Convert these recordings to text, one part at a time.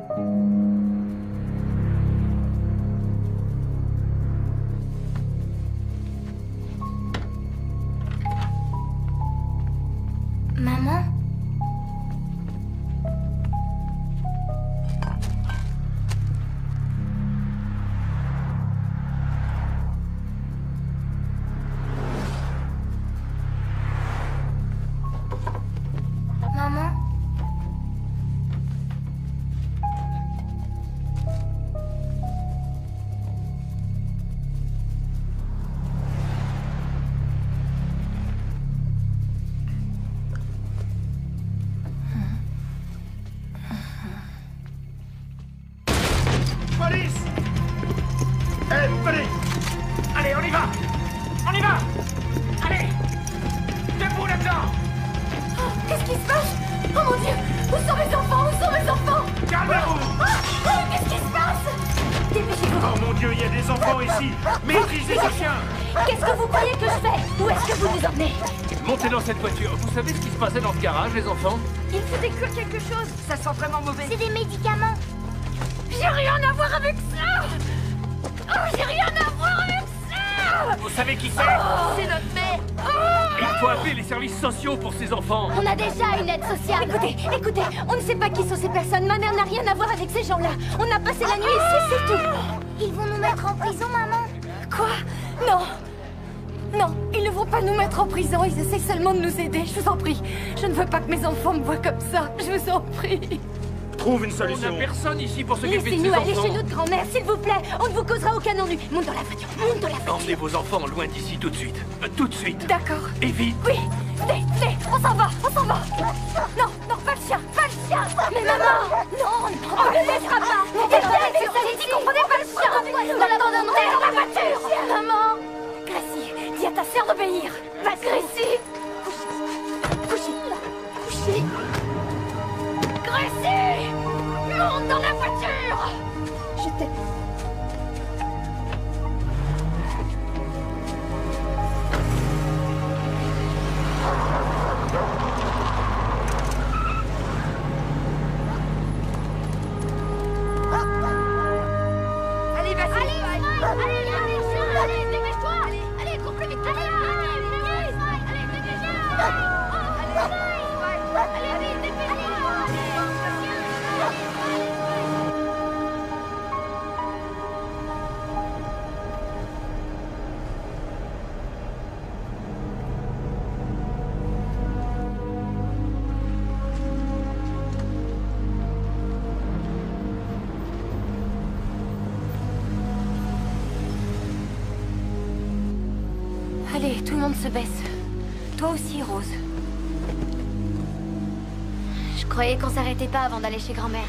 Maman? Maman? Police! Hé, venez! Allez, on y va! On y va! Allez! Debout là-dedans! Oh, qu'est-ce qui se passe? Oh mon Dieu! Où sont mes enfants? Où sont mes enfants? Calmez-vous! Qu'est-ce qui se passe? Dépêchez-vous! Oh mon Dieu, il y a des enfants ici! Maîtrisez ce chien! Qu'est-ce que vous croyez que je fais? Où est-ce que vous nous emmenez? Montez dans cette voiture. Vous savez ce qui se passait dans ce garage, les enfants? Il faut décuire quelque chose. Ça sent vraiment mauvais. C'est des médicaments. J'ai rien à voir avec ça! Oh, j'ai rien à voir avec ça! Vous savez qui c'est? C'est notre mère. Il faut appeler les services sociaux pour ces enfants. On a déjà une aide sociale. Écoutez, on ne sait pas qui sont ces personnes. Ma mère n'a rien à voir avec ces gens-là. On a passé la nuit ici, c'est tout. Ils vont nous mettre en prison, maman. Quoi? Non. Non, ils ne vont pas nous mettre en prison. Ils essaient seulement de nous aider. Je vous en prie. Je ne veux pas que mes enfants me voient comme ça. Je vous en prie. Trouve une On solution. n'a personne ici pour s'occuper de ces Laissez-nous aller enfants. chez notre grand-mère, s'il vous plaît. On ne vous causera aucun ennui. Monte dans la voiture. Monte dans la voiture. Emmenez vos enfants loin d'ici tout de suite. Tout de suite. D'accord. Et vite. Oui. Venez, on s'en va. On s'en va. Non, non, pas le chien. Pas le chien. Mais maman. Non, non. On ne le laissera pas. J'ai dit qu'on prenait pas le chien. On l'abandonnerait dans la voiture. Maman. Gracie, dis à ta sœur d'obéir. Va, Gracie. Couchez. Gracie. Monte dans la voiture. Je t'aime. Allez, vas-y. Allez, dépêche-toi. Allez, cours plus vite. Allez, dépêche-toi. Allez, vite, dépêche-toi. Allez, tout le monde se baisse. Toi aussi, Rose. Je croyais qu'on s'arrêtait pas avant d'aller chez grand-mère.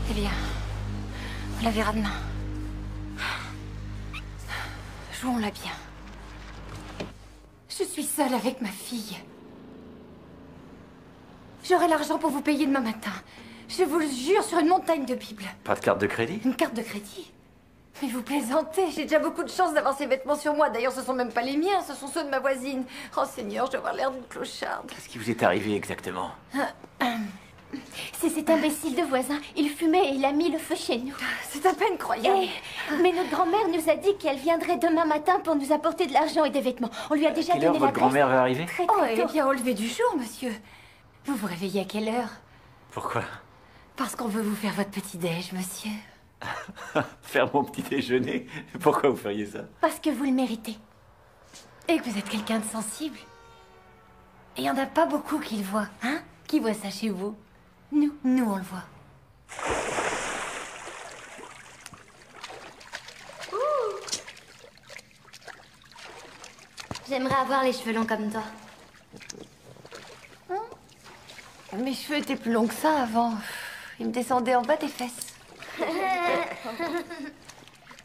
Eh bien, on la verra demain. Jouons-la bien. Je suis seule avec ma fille. J'aurai l'argent pour vous payer demain matin. Je vous le jure sur une montagne de Bible. Pas de carte de crédit? Une carte de crédit? Mais vous plaisantez, j'ai déjà beaucoup de chance d'avoir ces vêtements sur moi. D'ailleurs, ce sont même pas les miens, ce sont ceux de ma voisine. Oh Seigneur, je dois avoir l'air d'une clocharde. Qu'est-ce qui vous est arrivé exactement? C'est cet imbécile de voisin. Il fumait et il a mis le feu chez nous. C'est à peine croyable. Mais notre grand-mère nous a dit qu'elle viendrait demain matin pour nous apporter de l'argent et des vêtements. On lui a déjà Quelle heure donné votre l'adresse. grand-mère va arriver? Très, Oh, très elle est tôt. bien au lever du jour, monsieur. Vous vous réveillez à quelle heure? Pourquoi? Parce qu'on veut vous faire votre petit-déj, monsieur. Faire mon petit déjeuner? Pourquoi vous feriez ça? Parce que vous le méritez. Et que vous êtes quelqu'un de sensible. Et il n'y en a pas beaucoup qui le voient, hein? Qui voient ça chez vous? Nous, on le voit. J'aimerais avoir les cheveux longs comme toi. Mes cheveux étaient plus longs que ça avant. Ils me descendaient en bas des fesses.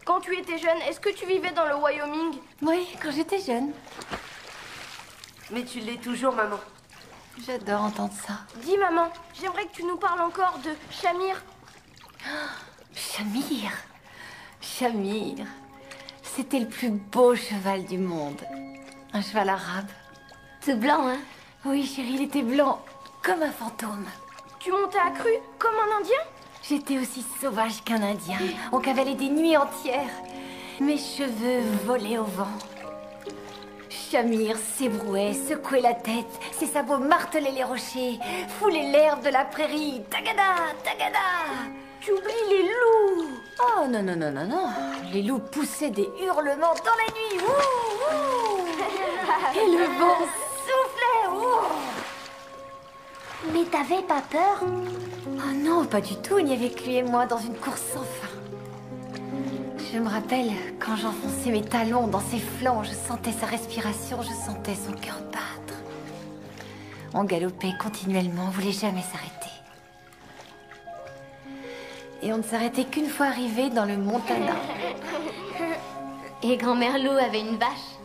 Quand tu étais jeune, est-ce que tu vivais dans le Wyoming? Oui, quand j'étais jeune. Mais tu l'es toujours, maman. J'adore entendre ça. Dis, maman, j'aimerais que tu nous parles encore de Shamir. Shamir. Shamir. C'était le plus beau cheval du monde. Un cheval arabe. Tout blanc, hein? Oui, chérie, il était blanc, comme un fantôme. Tu montais à cru, comme un Indien? J'étais aussi sauvage qu'un Indien. On cavalait des nuits entières. Mes cheveux volaient au vent. Shamir s'ébrouait, secouait la tête. Ses sabots martelaient les rochers, foulaient l'herbe de la prairie. Tagada, tagada. J'oublie les loups. Oh non, non, non, non, non. Les loups poussaient des hurlements dans la nuit. Ouh, ouh. Et le vent soufflait. Ouh. Mais t'avais pas peur? Oh non, pas du tout. Il n'y avait que lui et moi dans une course sans fin. Je me rappelle, quand j'enfonçais mes talons dans ses flancs, je sentais sa respiration, je sentais son cœur battre. On galopait continuellement, on voulait jamais s'arrêter. Et on ne s'arrêtait qu'une fois arrivé dans le Montana. Et grand-mère Lou avait une vache.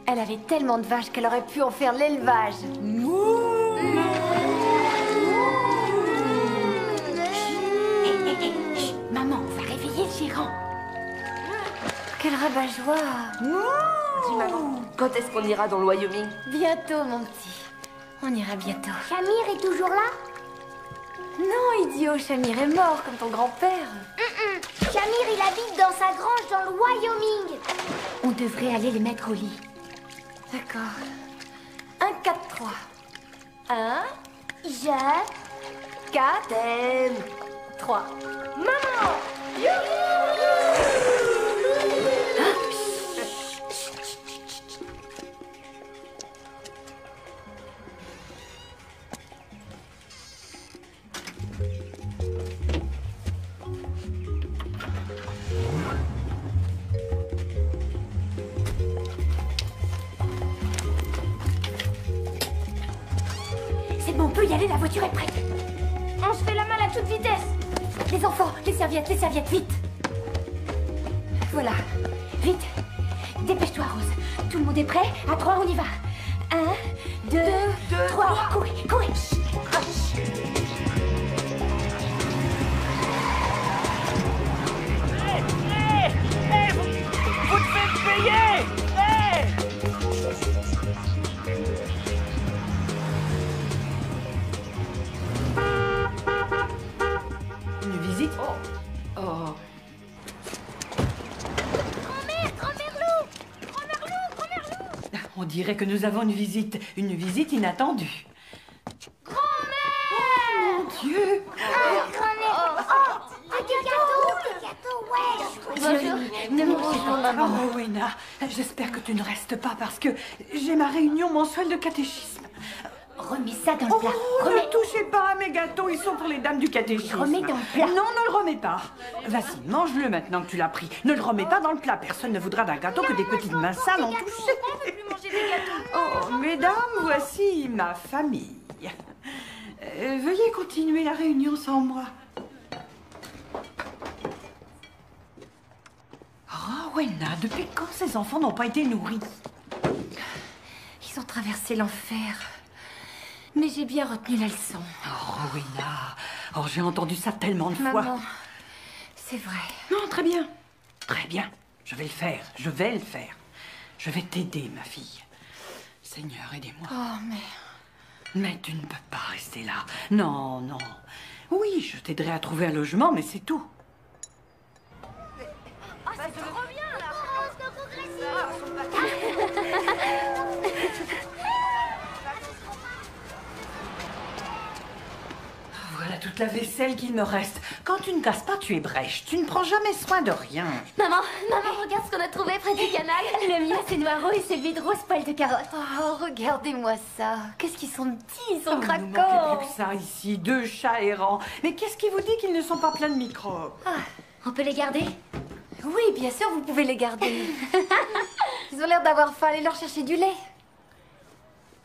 Elle avait tellement de vaches qu'elle aurait pu en faire l'élevage. Chut, maman, on va réveiller le gérant. Quel rabat-joie. Dis maman, quand est-ce qu'on ira dans le Wyoming? Bientôt, mon petit. On ira bientôt. Shamir est toujours là? Non, idiot, Shamir est mort comme ton grand-père. Shamir, il habite dans sa grange dans le Wyoming. On devrait aller les mettre au lit. D'accord. 1, 4, 3. 1, Je... 4, 3. Maman! C'est bon, on peut y aller, la voiture est prête. On se fait la malle à toute vitesse. Les enfants, les serviettes, vite. Voilà, vite. Dépêche-toi, Rose. Tout le monde est prêt? À 3, on y va. 1, 2, 3. Courez, courez. Vous devez me payer! Hey! Une visite? Oh. On dirait que nous avons une visite inattendue. Grand-mère! Oh mon Dieu! Bonjour, maman. Oh, Wena, j'espère que tu ne restes pas parce que j'ai ma réunion mensuelle de catéchisme. Remets ça dans le plat. Oh, ne touchez pas à mes gâteaux, ils sont pour les dames du catéchisme. Remets dans le plat. Non, ne le remets pas. Vas-y, mange-le maintenant que tu l'as pris. Ne le remets pas dans le plat. Personne ne voudra d'un gâteau que des petites mains sales en toucher. Oh, mesdames, voici ma famille. Veuillez continuer la réunion sans moi. Oh, Wena, depuis quand ces enfants n'ont pas été nourris? Ils ont traversé l'enfer. Mais j'ai bien retenu la leçon. Oh, Wena. Oh, j'ai entendu ça tellement de fois. Maman, c'est vrai. Non, très bien. Très bien. Je vais le faire. Je vais le faire. Je vais t'aider, ma fille. Seigneur, aidez-moi. Oh, Mais tu ne peux pas rester là. Non, non. Oui, je t'aiderai à trouver un logement, mais c'est tout. Voilà toute la vaisselle qu'il me reste. Quand tu ne casses pas, tu es brèche. Tu ne prends jamais soin de rien. Maman, regarde ce qu'on a trouvé près du canal. Le mien, c'est noiro et celui de rose poil de carotte. Oh, regardez-moi ça. Qu'est-ce qu'ils sont petits, ils sont Oh, il ne manquait craquants. plus que ça ici, 2 chats errants. Mais qu'est-ce qui vous dit qu'ils ne sont pas pleins de microbes? On peut les garder? Oui, bien sûr, vous pouvez les garder. Ils ont l'air d'avoir faim. Allez leur chercher du lait.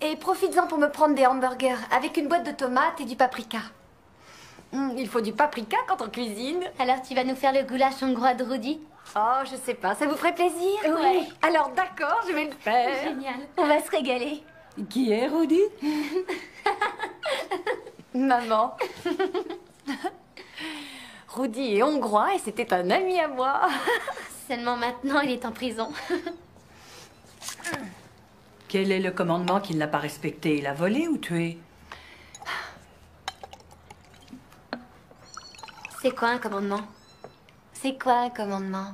Et profites-en pour me prendre des hamburgers avec une boîte de tomates et du paprika. Il faut du paprika quand on cuisine. Alors tu vas nous faire le goulash hongrois de Rudy? Oh, je sais pas, ça vous ferait plaisir? Ouais. Alors d'accord, je vais le faire. Génial. On va se régaler. Qui est Rudy? Maman. Rudy est hongrois et c'était un ami à moi. Seulement maintenant, il est en prison. Quel est le commandement qu'il n'a pas respecté? Il a volé ou tué? C'est quoi un commandement? C'est quoi un commandement?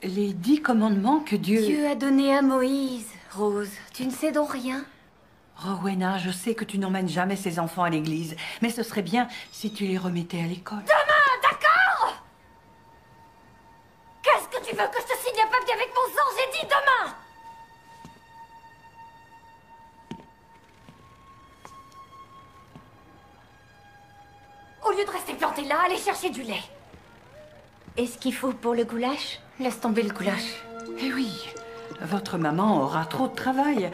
Les 10 commandements que Dieu... Dieu a donné à Moïse. Rose, tu ne sais donc rien? Rowena, je sais que tu n'emmènes jamais ces enfants à l'église, mais ce serait bien si tu les remettais à l'école. Demain, d'accord? Qu'est-ce que tu veux que je te signe un papier avec mon sang? J'ai dit demain! Au lieu de rester planté là, allez chercher du lait. Et ce qu'il faut pour le goulash? Laisse tomber le goulash. Eh oui, votre maman aura trop de travail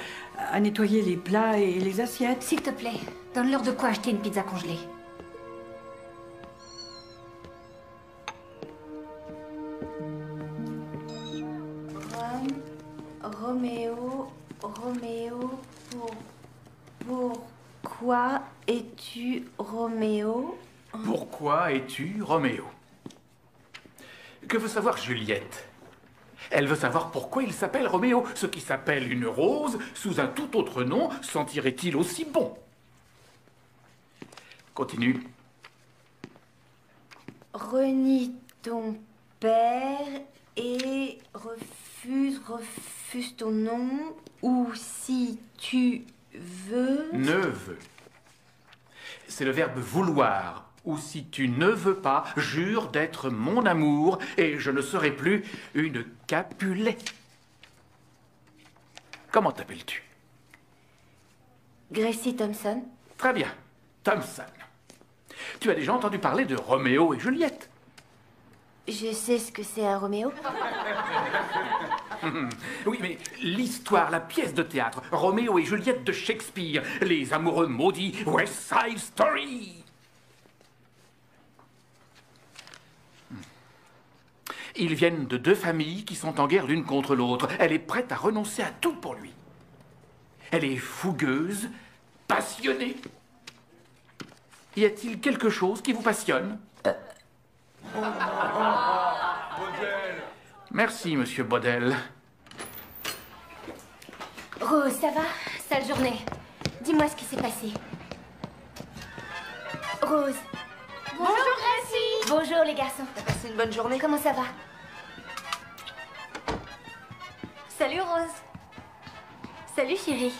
à nettoyer les plats et les assiettes. S'il te plaît, donne-leur de quoi acheter une pizza congelée. Roméo, pourquoi es-tu Roméo? Pourquoi es-tu Roméo? Que veut savoir Juliette? Elle veut savoir pourquoi il s'appelle Roméo. Ce qui s'appelle une rose, sous un tout autre nom, sentirait-il aussi bon? Continue. Renie ton père et refuse ton nom, ou si tu veux... Ne veux. C'est le verbe vouloir. Ou si tu ne veux pas, jure d'être mon amour et je ne serai plus une Capulet. Comment t'appelles-tu? Gracie Thompson. Très bien, Thompson. Tu as déjà entendu parler de Roméo et Juliette? Je sais ce que c'est un Roméo. Oui, mais l'histoire, la pièce de théâtre, Roméo et Juliette de Shakespeare, les amoureux maudits, West Side Story. Ils viennent de deux familles qui sont en guerre l'une contre l'autre. Elle est prête à renoncer à tout pour lui. Elle est fougueuse, passionnée. Y a-t-il quelque chose qui vous passionne? Merci, monsieur Baudel. Rose, ça va? Sale journée. Dis-moi ce qui s'est passé. Rose. Bonjour Gracie. Bonjour les garçons. T'as passé une bonne journée? Comment ça va? Salut Rose. Salut chérie.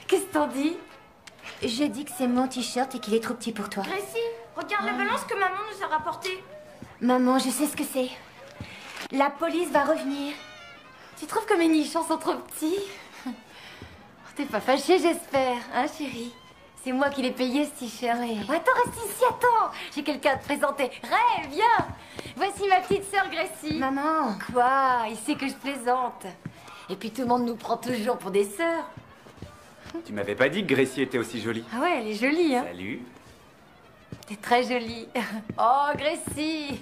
Qu'est-ce que t'en dis? Je dis que c'est mon t-shirt et qu'il est trop petit pour toi. Gracie, regarde la balance que maman nous a rapportée. Maman, je sais ce que c'est. La police va revenir. Tu trouves que mes nichons sont trop petits? T'es pas fâchée, j'espère, hein chérie? C'est moi qui l'ai payé ce t-shirt. Attends, reste ici, attends. J'ai quelqu'un à te présenter. Ray, viens. Voici ma petite sœur Gracie. Maman. Quoi? Il sait que je plaisante. Et puis tout le monde nous prend toujours pour des sœurs. Tu m'avais pas dit que Gracie était aussi jolie. Ah ouais, elle est jolie, hein? Salut. T'es très jolie. Oh, Gracie.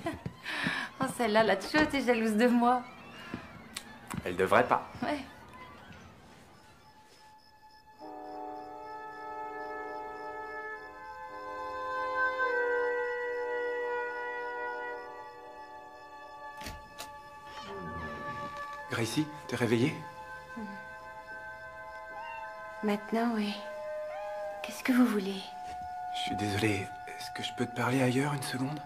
Oh, celle-là, elle a toujours été jalouse de moi. Elle devrait pas. Ouais. Gracie, t'es réveillée? Maintenant, oui. Qu'est-ce que vous voulez? Je suis désolé, est-ce que je peux te parler ailleurs une seconde?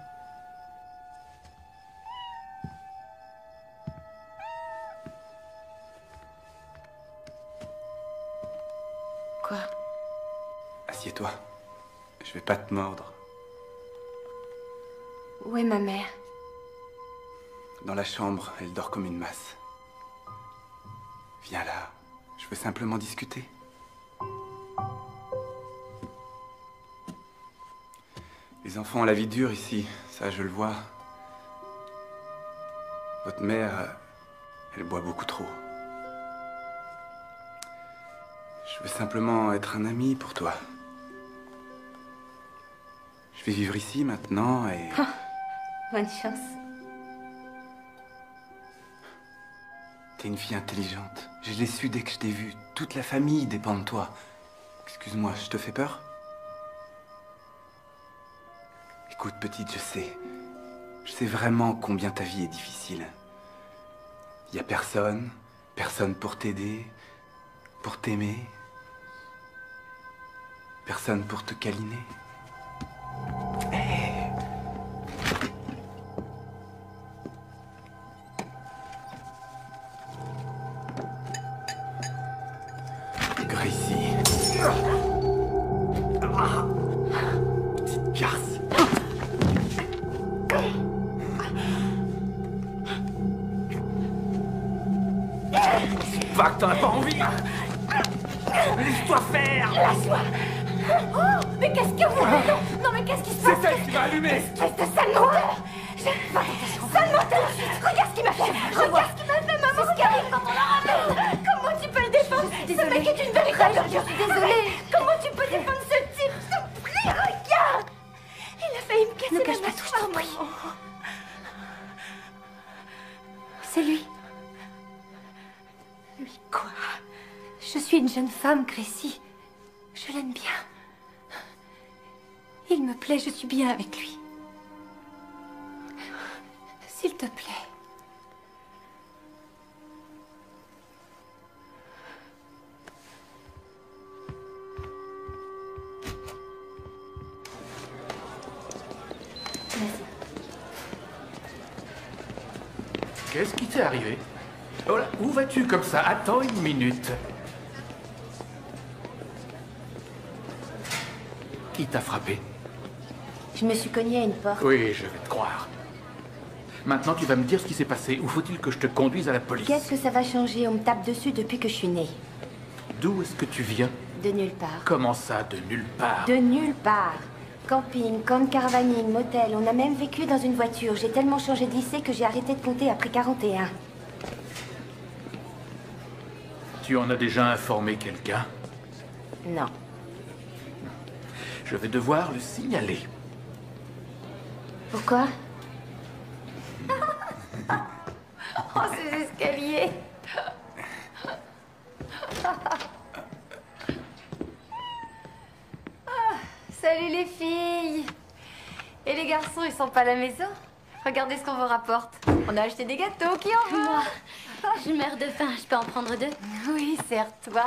Quoi? Assieds-toi. Je vais pas te mordre. Où est ma mère? Dans la chambre, elle dort comme une masse. Viens là, je veux simplement discuter. Les enfants ont la vie dure ici, ça je le vois. Votre mère, elle boit beaucoup trop. Je veux simplement être un ami pour toi. Je vais vivre ici maintenant et... Bonne chance. T'es une fille intelligente. Je l'ai su dès que je t'ai vue. Toute la famille dépend de toi. Excuse-moi, je te fais peur? Écoute, petite, je sais. Je sais vraiment combien ta vie est difficile. Il y a personne pour t'aider, pour t'aimer. Personne pour te câliner. petite garce. C'est pas que t'en as pas envie. Laisse-toi faire. Lâche-moi. Oh, mais qu'est-ce que vous... Non, non, mais qu'est-ce qui se passe? C'est elle qui va allumer. Espèce de sale menteur. Sale menteur. Regarde ce qu'il m'a fait. Regarde ce qu'il m'a fait, maman. C'est ce qui arrive quand on la ramène. Comment tu peux le défendre? Ce mec est une véritable ordure. Je suis désolée. Comment tu peux défendre ce type? S'il te plaît, regarde. Il a failli me casser la mâchoire. Ne cache pas tout, je t'en prie. C'est lui. Lui quoi? Je suis une jeune femme, Gracie. Je l'aime bien. Il me plaît, je suis bien avec lui. S'il te plaît. Qu'est-ce qui t'est arrivé? Oh là, où vas-tu comme ça? Attends une minute. Qui t'a frappé? Je me suis cognée à une porte. Oui, je vais te croire. Maintenant, tu vas me dire ce qui s'est passé. Ou faut-il que je te conduise à la police? Qu'est-ce que ça va changer? On me tape dessus depuis que je suis née. D'où est-ce que tu viens? De nulle part. Comment ça, de nulle part? De nulle part. Camping, camp de caravaning, motel. On a même vécu dans une voiture. J'ai tellement changé de lycée que j'ai arrêté de compter après 41. Tu en as déjà informé quelqu'un? Non. Je vais devoir le signaler. Pourquoi? Oh, ces escaliers. Salut les filles. Et les garçons, ils sont pas à la maison? Regardez ce qu'on vous rapporte. On a acheté des gâteaux, qui en veut? Moi, je meurs de faim, je peux en prendre 2? Oui, serre-toi.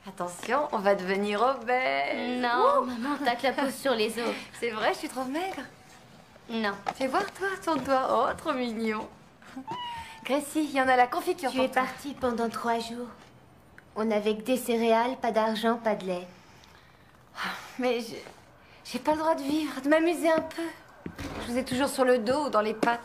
Attention, on va devenir obèse. Non, maman, tacle la peau sur les os. C'est vrai, je suis trop maigre. Non. Fais voir, toi, tourne-toi. Oh, trop mignon. Gracie, il y en a la confiture. Tu es partie pendant 3 jours. On n'avait que des céréales, pas d'argent, pas de lait. Mais j'ai pas le droit de vivre, de m'amuser un peu. Je vous ai toujours sur le dos ou dans les pattes.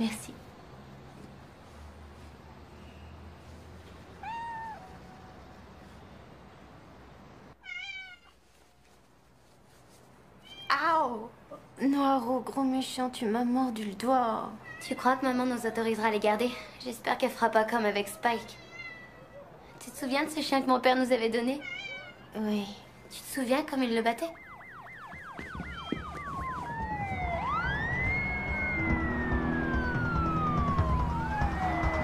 Merci. Aouh! Noiro, gros méchant, tu m'as mordu le doigt. Tu crois que maman nous autorisera à les garder? J'espère qu'elle fera pas comme avec Spike. Tu te souviens de ce chien que mon père nous avait donné? Oui. Tu te souviens comme il le battait?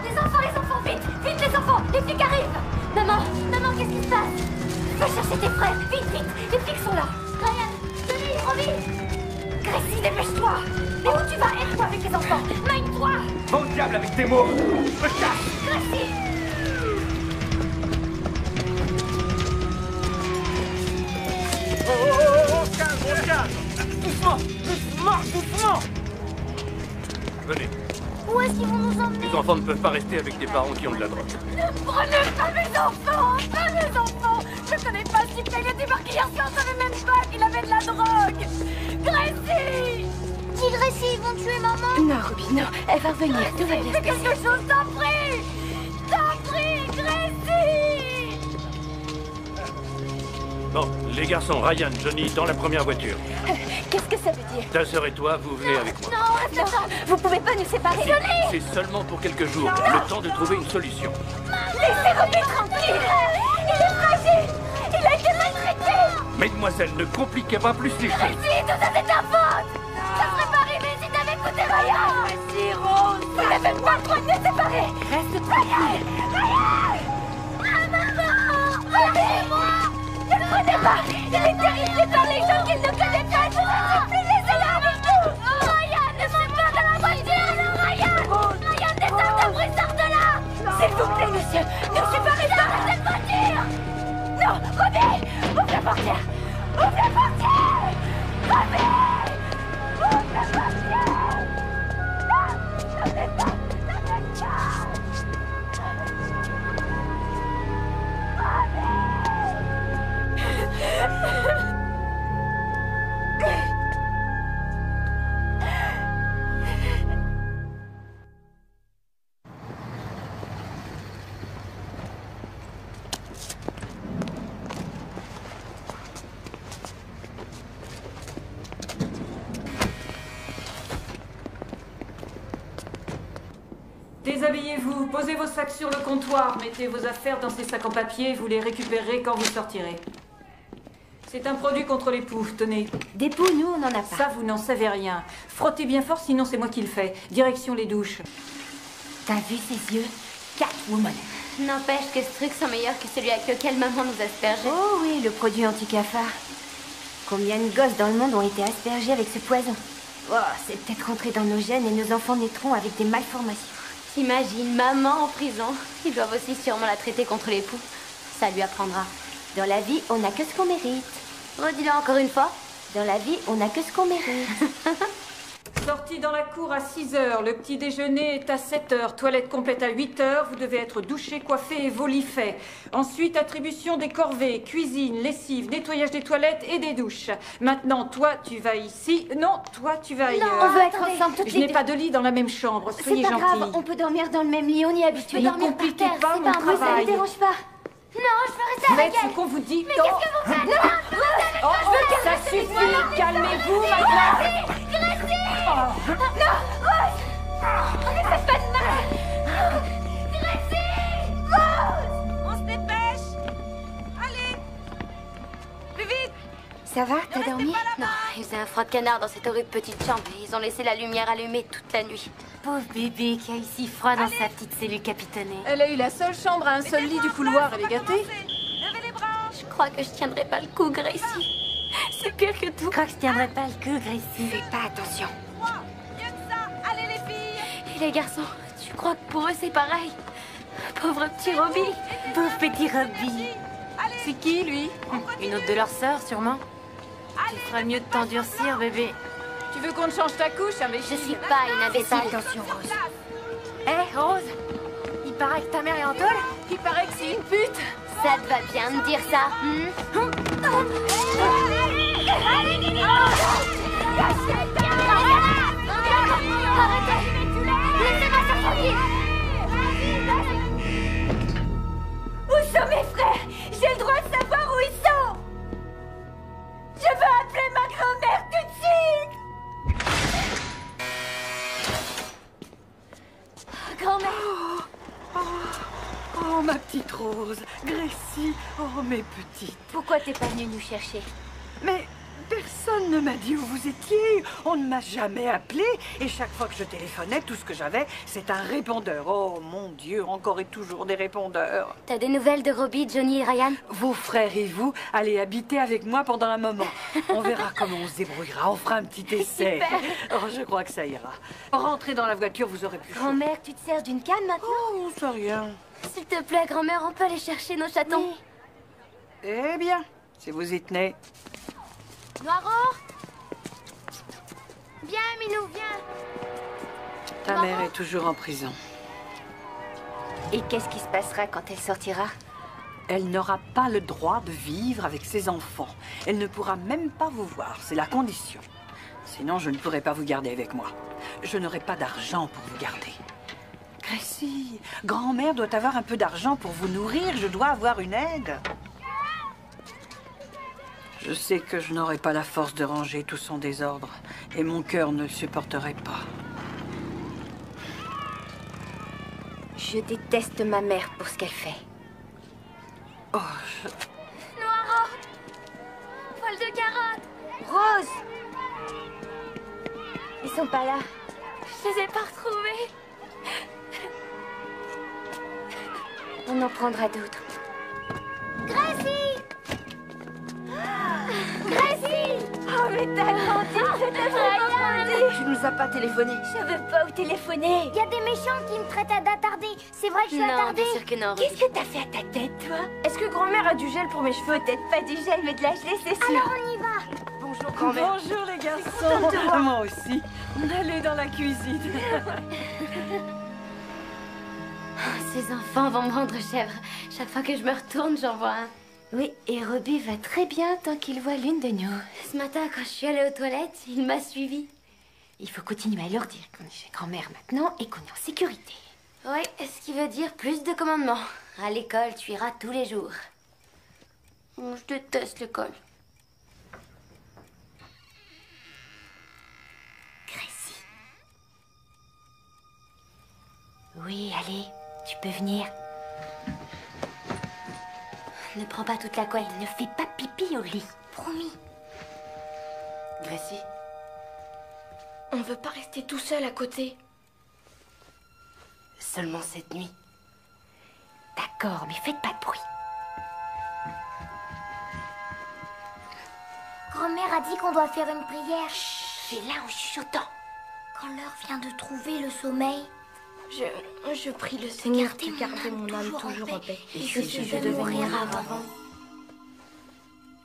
Les enfants, vite! Vite, les enfants! Les flics arrivent! Maman, qu'est-ce qui se passe? Va chercher tes frères! Vite, vite! Les flics sont là! Ryan, Johnny, trop vite! Gracie, dépêche-toi! Mais où tu vas? Aide-toi avec les enfants! Mine-toi! Va au diable avec tes mots! Me casse! Gracie! Oh, calme! Doucement! Venez. Où est-ce qu'ils vont nous emmener? Les enfants ne peuvent pas rester avec des parents qui ont de la drogue. Ne prenez pas mes enfants! Pas mes enfants! Je connais pas ce type, il a débarqué hier soir, je savais même pas qu'il avait de la drogue! Gracie! Dis Gracie, ils vont tuer maman? Non, Ruby, non, elle va revenir, tout va bien se Fais passer. quelque chose, t'en prie! T'en prie, Gracie! Bon, les garçons, Ryan, Johnny, dans la première voiture. Qu'est-ce que ça veut dire? Ta sœur et toi, vous venez avec moi. Non, reste là! Vous pouvez pas nous séparer! C'est seulement pour quelques jours, le temps de trouver une solution. Laissez Ruby tranquille! Il est fragile! Il a été maltraité! Mesdemoiselles, ne compliquez pas plus les choses. Si, tout ça c'est ta faute! Ça serait pas arrivé si t'avais écouté Ryan! Vas-y, Rose! Vous n'avez même pas le droit de nous séparer! Reste Ryan! Ryan! Ah, maman! Regardez-moi! Ne le prenez pas! Il est terrifié par les gens qu'il ne connaît pas! Je ne suis plus laissez-le avec nous! Ryan, ne monte pas dans la voiture! Ryan! Ryan, descends de bruit, sors de là! S'il vous plaît, nous monsieur, ne séparez pas cette voiture. Non, Robbie, ouvre la portière. Ouvre la portière. Robbie, ouvre la portière. Non, ne fais pas. Déshabillez-vous, posez vos sacs sur le comptoir, mettez vos affaires dans ces sacs en papier et vous les récupérerez quand vous sortirez. C'est un produit contre les poux, tenez. Des poux, nous, on n'en a pas. Ça, vous n'en savez rien. Frottez bien fort, sinon c'est moi qui le fais. Direction les douches. T'as vu ses yeux? Catwoman. N'empêche que ce truc sont meilleurs que celui avec lequel maman nous aspergeait. Oh oui, le produit anti-cafard. Combien de gosses dans le monde ont été aspergés avec ce poison? Oh, c'est peut-être rentré dans nos gènes et nos enfants naîtront avec des malformations. T'imagines, maman en prison. Ils doivent aussi sûrement la traiter contre les poux. Ça lui apprendra. Dans la vie, on n'a que ce qu'on mérite. Redis-le encore une fois. Dans la vie, on n'a que ce qu'on mérite. Sortie dans la cour à 6h, le petit déjeuner est à 7h, toilette complète à 8h, vous devez être douché, coiffé et vos lits faits. Ensuite, attribution des corvées, cuisine, lessive, nettoyage des toilettes et des douches. Maintenant, toi, tu vas ici. Non, toi, tu vas ailleurs. On veut être ensemble toutes Je les n'ai deux. pas de lit dans la même chambre, C'est soyez pas gentils. grave, on peut dormir dans le même lit, on y est habitué. Ne Dormir par compliquez terre, pas c'est mon pas un bruit, ça travail. ne dérange pas. Non, je veux rester avec Faites elle. ce qu'on vous dit. Mais qu'est-ce que vous faites? Non, Oh, ça suffit, calmez-vous maintenant. Gracie! Non, Rose! On ne fait pas de mal! Gracie! Rose! On se dépêche. Allez. Plus vite. Ça va, t'as dormi? Non, il faisait un froid de canard dans cette horrible petite chambre et ils ont laissé la lumière allumée toute la nuit. Pauvre bébé qui a eu si froid dans sa petite cellule capitonnée. Elle a eu la seule chambre à un seul lit du couloir, elle est gâtée. Levez les bras. Je crois que je tiendrai pas le coup, Gracie. C'est pire que tout. Je crois que je tiendrai pas le coup, Gracie. Fais pas attention. Mieux que ça. Allez les filles. Et les garçons, tu crois que pour eux c'est pareil? Pauvre petit Robbie. Pauvre petit Robbie. C'est qui, lui? Une autre de leurs sœurs, sûrement. Tu ferais mieux de t'endurcir, bébé. Tu veux qu'on te change ta couche, imbécile? Je suis pas une Fais pas imbécile. attention, Rose. Hé, Rose, il paraît que ta mère est en tôle. Il paraît que c'est une pute. Ça te va bien de dire ça, Arrêtez! Laissez-moi sortir! Où sont mes frères? J'ai le droit de savoir où ils sont. Je veux appeler ma grand-mère tout de suite. Grand-mère! Oh, ma petite Rose. Gracie. Oh, mes petites. Pourquoi t'es pas venue nous chercher? Mais personne ne m'a dit où vous étiez. On ne m'a jamais appelé. Et chaque fois que je téléphonais, tout ce que j'avais, c'est un répondeur. Oh, mon Dieu, encore et toujours des répondeurs. T'as des nouvelles de Robbie, Johnny et Ryan? Vos frères et vous allez habiter avec moi pendant un moment. On verra comment on se débrouillera. On fera un petit essai. Oh, je crois que ça ira. Rentrez dans la voiture, vous aurez plus chaud. Grand-mère, tu te sers d'une canne maintenant? Oh, c'est rien. S'il te plaît, grand-mère, on peut aller chercher nos chatons? Eh bien, si vous y tenez. Noiro! Viens, Minou, viens! Ta mère est toujours en prison. Et qu'est-ce qui se passera quand elle sortira? Elle n'aura pas le droit de vivre avec ses enfants. Elle ne pourra même pas vous voir, c'est la condition. Sinon, je ne pourrai pas vous garder avec moi. Je n'aurai pas d'argent pour vous garder. Gracie, grand-mère doit avoir un peu d'argent pour vous nourrir. Je dois avoir une aide. Je sais que je n'aurai pas la force de ranger tout son désordre. Et mon cœur ne le supporterait pas. Je déteste ma mère pour ce qu'elle fait. Oh, Noiro! Folle de carottes! Rose! Ils sont pas là. Je les ai pas retrouvés! On en prendra d'autres. Gracie! Gracie! Oh mais t'as grandi, t'as vraiment grandi. Tu nous as pas téléphoné. Je veux pas vous téléphoner. Il y a des méchants qui me traitent d'attardé. C'est vrai que je suis attardée. bien sûr que non. Qu'est-ce que t'as fait à ta tête, toi? Est-ce que grand-mère a du gel pour mes cheveux? Peut-être pas du gel, mais de la gelée, c'est sûr. Alors on y va. Bonjour grand-mère. Bonjour les garçons. Moi aussi. Allez dans la cuisine. Ces enfants vont me rendre chèvre. Chaque fois que je me retourne, j'en vois un. Oui, et Robbie va très bien tant qu'il voit l'une de nous. Ce matin, quand je suis allée aux toilettes, il m'a suivi. Il faut continuer à leur dire qu'on est chez grand-mère maintenant et qu'on est en sécurité. Oui, ce qui veut dire plus de commandements. À l'école, tu iras tous les jours. Oh, je déteste l'école. Gracie. Oui, allez, tu peux venir. Ne prends pas toute la couette. Ne fais pas pipi au lit. Promis. Gracie, on veut pas rester tout seul à côté. Seulement cette nuit. D'accord, mais faites pas de bruit. Grand-mère a dit qu'on doit faire une prière. Fais-la en chuchotant. Quand l'heure vient de trouver le sommeil. Je prie le Seigneur de garder mon âme toujours en paix. Et si je devais mourir avant?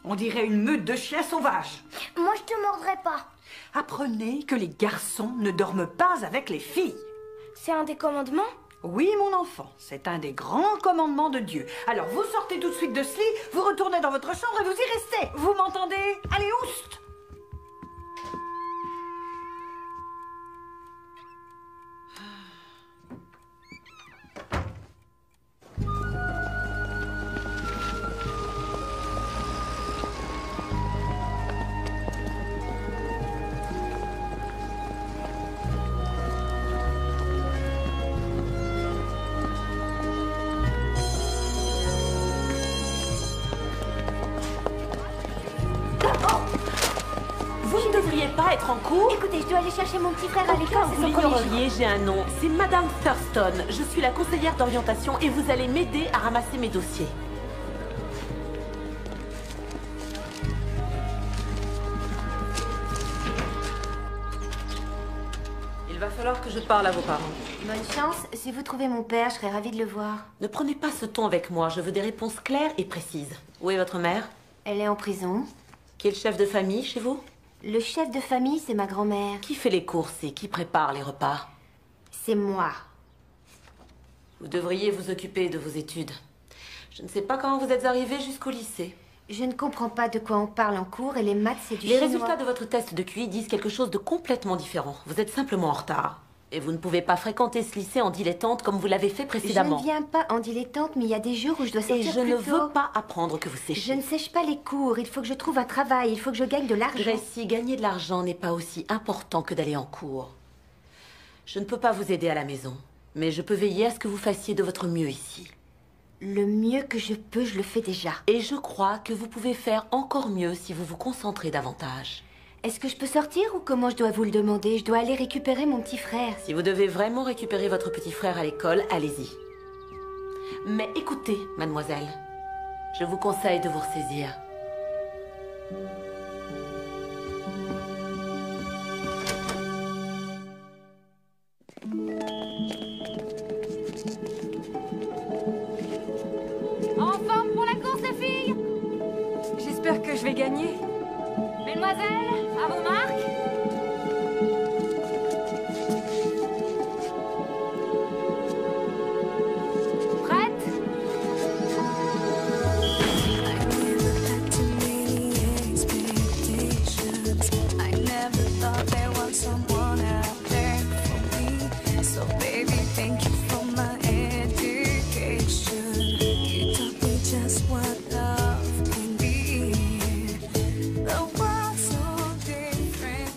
On dirait une meute de chiens sauvages. Moi, je te mordrai pas. Apprenez que les garçons ne dorment pas avec les filles. C'est un des commandements? Oui, mon enfant, c'est un des grands commandements de Dieu. Alors, vous sortez tout de suite de ce lit, vous retournez dans votre chambre et vous y restez. Vous m'entendez? Allez, oust! Pas être en cours. Écoutez, je dois aller chercher mon petit frère à l'école, c'est son premier jour. L'ignoriez, j'ai un nom. C'est Madame Thurston. Je suis la conseillère d'orientation et vous allez m'aider à ramasser mes dossiers. Il va falloir que je parle à vos parents. Bonne chance. Si vous trouvez mon père, je serais ravie de le voir. Ne prenez pas ce ton avec moi. Je veux des réponses claires et précises. Où est votre mère? Elle est en prison. Qui est le chef de famille chez vous? Le chef de famille, c'est ma grand-mère. Qui fait les courses et qui prépare les repas? C'est moi. Vous devriez vous occuper de vos études. Je ne sais pas comment vous êtes arrivé jusqu'au lycée. Je ne comprends pas de quoi on parle en cours et les maths, c'est du Les chinois. résultats de votre test de QI disent quelque chose de complètement différent. Vous êtes simplement en retard. Et vous ne pouvez pas fréquenter ce lycée en dilettante comme vous l'avez fait précédemment. Je ne viens pas en dilettante, mais il y a des jours où je dois sortir Et je plus ne tôt. veux pas apprendre que vous séchez. Je ne sèche pas les cours. Il faut que je trouve un travail. Il faut que je gagne de l'argent. Gracie, gagner de l'argent n'est pas aussi important que d'aller en cours. Je ne peux pas vous aider à la maison, mais je peux veiller à ce que vous fassiez de votre mieux ici. Le mieux que je peux, je le fais déjà. Et je crois que vous pouvez faire encore mieux si vous vous concentrez davantage. Est-ce que je peux sortir ou comment je dois vous le demander? Je dois aller récupérer mon petit frère. Si vous devez vraiment récupérer votre petit frère à l'école, allez-y. Mais écoutez, mademoiselle, je vous conseille de vous ressaisir. En forme pour la course, les filles? J'espère que je vais gagner. Mesdemoiselles, à vos marques. Prête?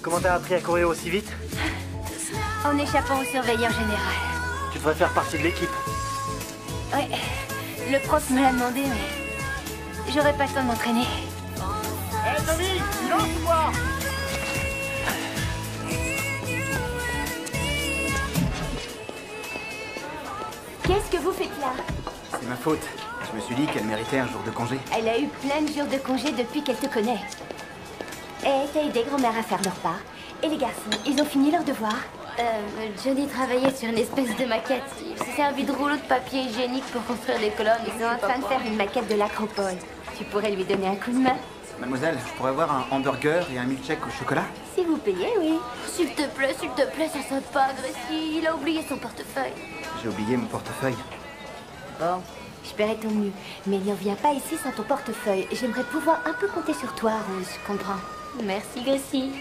Comment t'as appris à courir aussi vite? En échappant au surveillant général. Tu devrais faire partie de l'équipe. Ouais, le prof me l'a demandé, mais j'aurais pas le temps de m'entraîner. Hé Tommy, lance-toi! Qu'est-ce que vous faites là? C'est ma faute. Je me suis dit qu'elle méritait un jour de congé. Elle a eu plein de jours de congé depuis qu'elle te connaît. Et t'as aidé grand-mère à faire leur part. Et les garçons, ils ont fini leur devoir? Johnny travaillait sur une espèce de maquette. Il s'est servi de rouleau de papier hygiénique pour construire des colonnes. Ils sont en train de faire une maquette de l'acropole. Tu pourrais lui donner un coup de main? Mademoiselle, je pourrais avoir un hamburger et un milkshake au chocolat? Si vous payez, oui. S'il te plaît, ça saute pas, Gracie. Il a oublié son portefeuille. J'ai oublié mon portefeuille. Bon, je paierai ton mieux. Mais ne viens pas ici sans ton portefeuille. J'aimerais pouvoir un peu compter sur toi, Rose, je comprends. Merci, Gracie.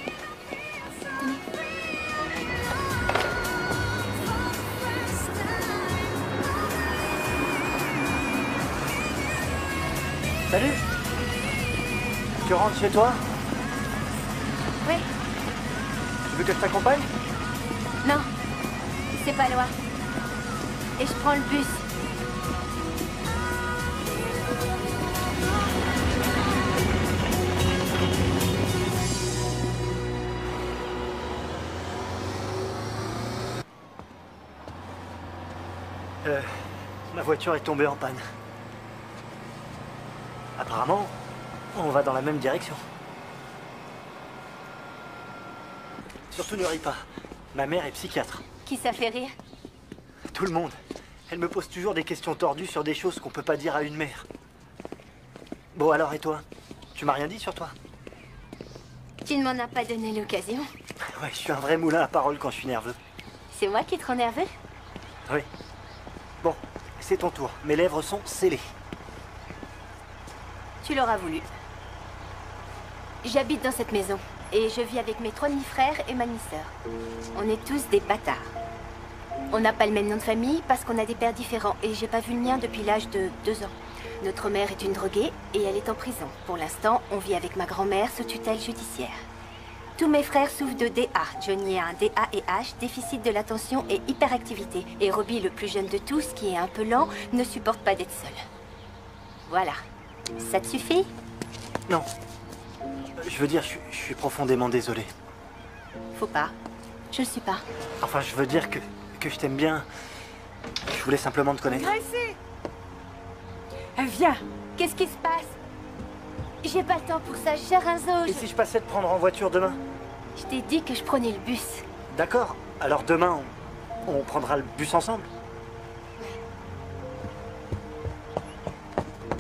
Salut. Tu rentres chez toi? Oui. Tu veux que je t'accompagne? Non, c'est pas loin. Et je prends le bus. Ma voiture est tombée en panne. Apparemment, on va dans la même direction. Surtout ne ris pas. Ma mère est psychiatre. Qui ça fait rire? Tout le monde. Elle me pose toujours des questions tordues sur des choses qu'on peut pas dire à une mère. Bon alors, et toi? Tu m'as rien dit sur toi? Tu ne m'en as pas donné l'occasion. Ouais, je suis un vrai moulin à parole quand je suis nerveux. C'est moi qui te rends nerveux? Oui. Bon, c'est ton tour. Mes lèvres sont scellées. Tu l'auras voulu. J'habite dans cette maison. Et je vis avec mes 3 demi-frères et ma demi-sœur. On est tous des bâtards. On n'a pas le même nom de famille parce qu'on a des pères différents. Et j'ai pas vu le mien depuis l'âge de 2 ans. Notre mère est une droguée et elle est en prison. Pour l'instant, on vit avec ma grand-mère sous tutelle judiciaire. Tous mes frères souffrent de DA. Johnny a un DAEH, déficit de l'attention et hyperactivité. Et Robbie, le plus jeune de tous, qui est un peu lent, ne supporte pas d'être seul. Voilà. Ça te suffit? Non. Je veux dire, je suis profondément désolé. Faut pas. Je le suis pas. Enfin, je veux dire que je t'aime bien. Je voulais simplement te connaître. Gracie! Viens! Qu'est-ce qui se passe? J'ai pas le temps pour ça, cher Enzo. Et si je passais te prendre en voiture demain? Je t'ai dit que je prenais le bus. D'accord. Alors demain, on prendra le bus ensemble?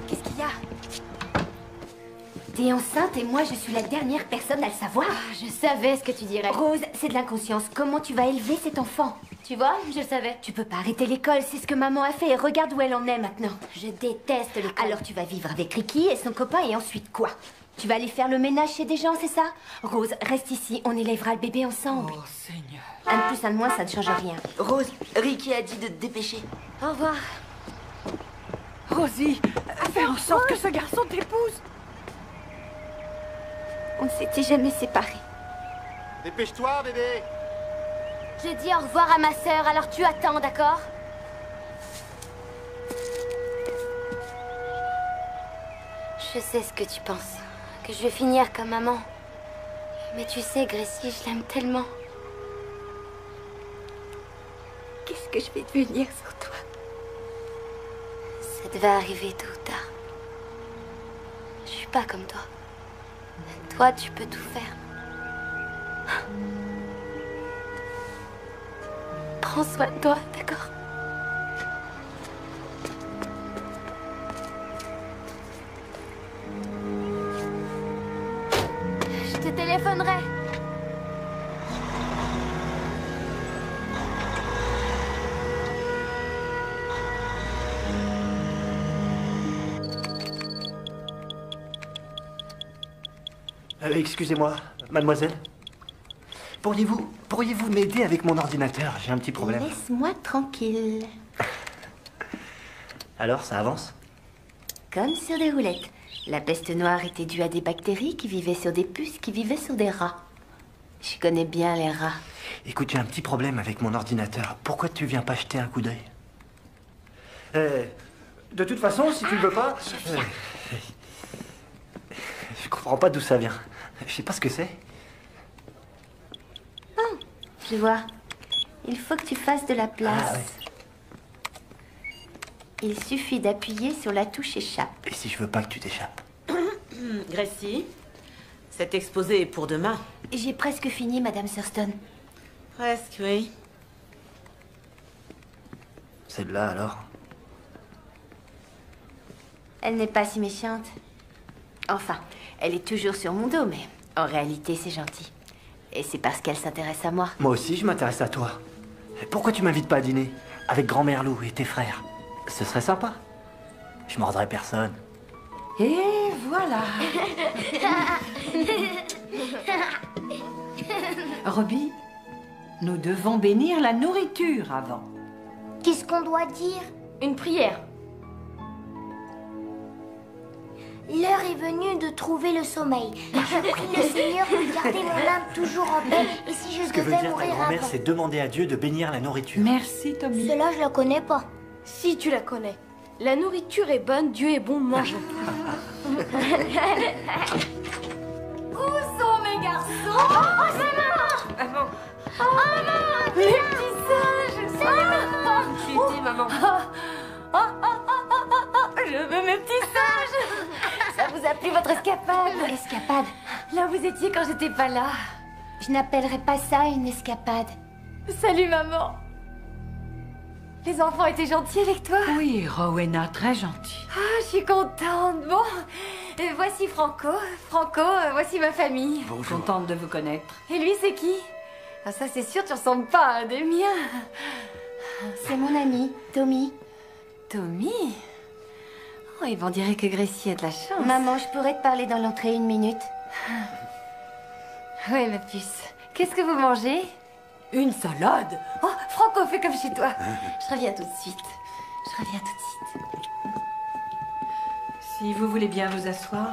Qu'est-ce qu'il y a? T'es enceinte et moi je suis la dernière personne à le savoir. Je savais ce que tu dirais. Rose, c'est de l'inconscience. Comment tu vas élever cet enfant? Tu vois, je le savais. Tu peux pas arrêter l'école, c'est ce que maman a fait et regarde où elle en est maintenant. Je déteste l'école. Alors tu vas vivre avec Ricky et son copain et ensuite quoi? Tu vas aller faire le ménage chez des gens, c'est ça? Rose, reste ici, on élèvera le bébé ensemble. Oh Seigneur. Un de plus, un de moins, ça ne change rien. Rose, Ricky a dit de te dépêcher. Au revoir. Rosie, fais en sorte que ce garçon t'épouse. On ne s'était jamais séparés. Dépêche-toi, bébé. Je dis au revoir à ma sœur, alors tu attends, d'accord? Je sais ce que tu penses, que je vais finir comme maman. Mais tu sais, Gracie, je l'aime tellement. Qu'est-ce que je vais devenir sans toi? Ça devait arriver tôt ou tard. Je suis pas comme toi. Toi, tu peux tout faire. Prends soin de toi, d'accord? Je te téléphonerai. Excusez-moi, mademoiselle. Pourriez-vous m'aider avec mon ordinateur? J'ai un petit problème. Laisse-moi tranquille. Alors, ça avance? Comme sur des roulettes. La peste noire était due à des bactéries qui vivaient sur des puces qui vivaient sur des rats. Je connais bien les rats. Écoute, j'ai un petit problème avec mon ordinateur. Pourquoi tu viens pas jeter un coup d'œil? De toute façon, si tu ne veux pas... Je comprends pas d'où ça vient. Je sais pas ce que c'est. Oh, je vois. Il faut que tu fasses de la place. Ah, ouais. Il suffit d'appuyer sur la touche échappe. Et si je veux pas que tu t'échappes? Gracie, Cet exposé est pour demain. J'ai presque fini, Madame Thurston. Presque, oui. Celle-là, alors? Elle n'est pas si méchante. Enfin, elle est toujours sur mon dos, mais en réalité, c'est gentil. Et c'est parce qu'elle s'intéresse à moi. Moi aussi, je m'intéresse à toi. Pourquoi tu m'invites pas à dîner? Avec Grand-mère Lou et tes frères. Ce serait sympa. Je mordrais personne. Et voilà. Robbie, nous devons bénir la nourriture avant. Qu'est-ce qu'on doit dire? Une prière. L'heure est venue de trouver le sommeil. Je prie le Seigneur de garder mon âme toujours en paix. Et si je Ce que veut devais dire ta mourir grand-mère, avant? c'est demander à Dieu de bénir la nourriture. Merci, Tommy. Cela, je la connais pas. Si tu la connais. La nourriture est bonne, Dieu est bon, mangeons. Où sont mes garçons? Oh, c'est maman! Oh, maman! Les petits singes! Maman! Chutis, maman. Je veux mes petits singes! Ça vous a plu votre escapade? Escapade? Là où vous étiez quand j'étais pas là. Je n'appellerais pas ça une escapade. Salut, maman! Les enfants étaient gentils avec toi? Oui, Rowena, très gentille. Ah, je suis contente. Bon, voici Franco. Franco, voici ma famille. Bonjour. Contente de vous connaître. Et lui, c'est qui? Ah, ça, c'est sûr, tu ressembles pas à un des miens. C'est mon ami, Tommy. Tommy? Oh, ils vont dire que Gracie a de la chance. Maman, je pourrais te parler dans l'entrée 1 minute? Oui, ma puce. Qu'est-ce que vous mangez? Une salade? Oh, Franco, fais comme chez toi. Je reviens tout de suite. Je reviens tout de suite. Si vous voulez bien vous asseoir.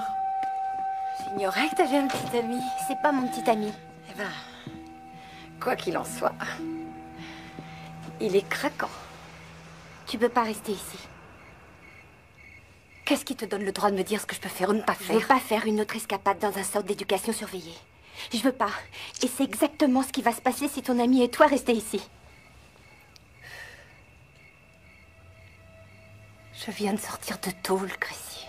J'ignorais que t'avais un petit ami. C'est pas mon petit ami. Eh ben, quoi qu'il en soit, il est craquant. Tu peux pas rester ici. Qu'est-ce qui te donne le droit de me dire ce que je peux faire ou ne pas Je faire? veux pas faire une autre escapade dans un centre d'éducation surveillée. Je veux pas. Et c'est exactement ce qui va se passer si ton ami et toi restez ici. Je viens de sortir de tôle, Gracie.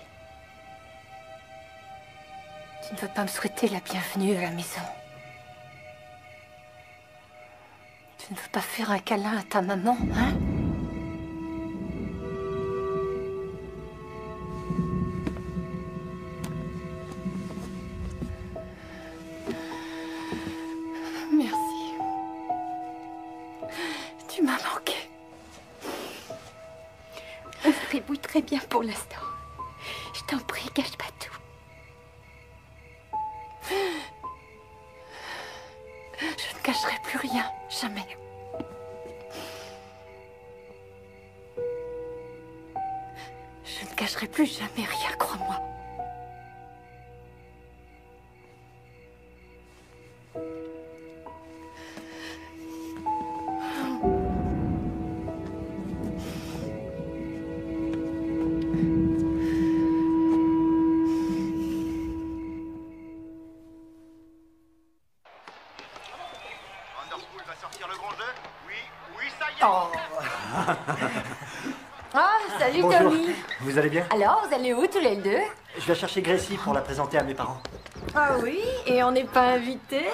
Tu ne veux pas me souhaiter la bienvenue à la maison. Tu ne veux pas faire un câlin à ta maman, hein? Merci. Tu m'as manqué. On se débrouille très bien pour l'instant. Je t'en prie, cache pas tout. Je ne cacherai plus rien, jamais. Je ne cacherai plus jamais rien, crois-moi. Underschool va sortir le grand jeu? Oui, oui, ça y est. Ah, salut Bonjour. Tommy. Vous allez bien? Alors, vous allez où tous les deux? Je vais chercher Gracie pour la présenter à mes parents. Ah oui? Et on n'est pas invités?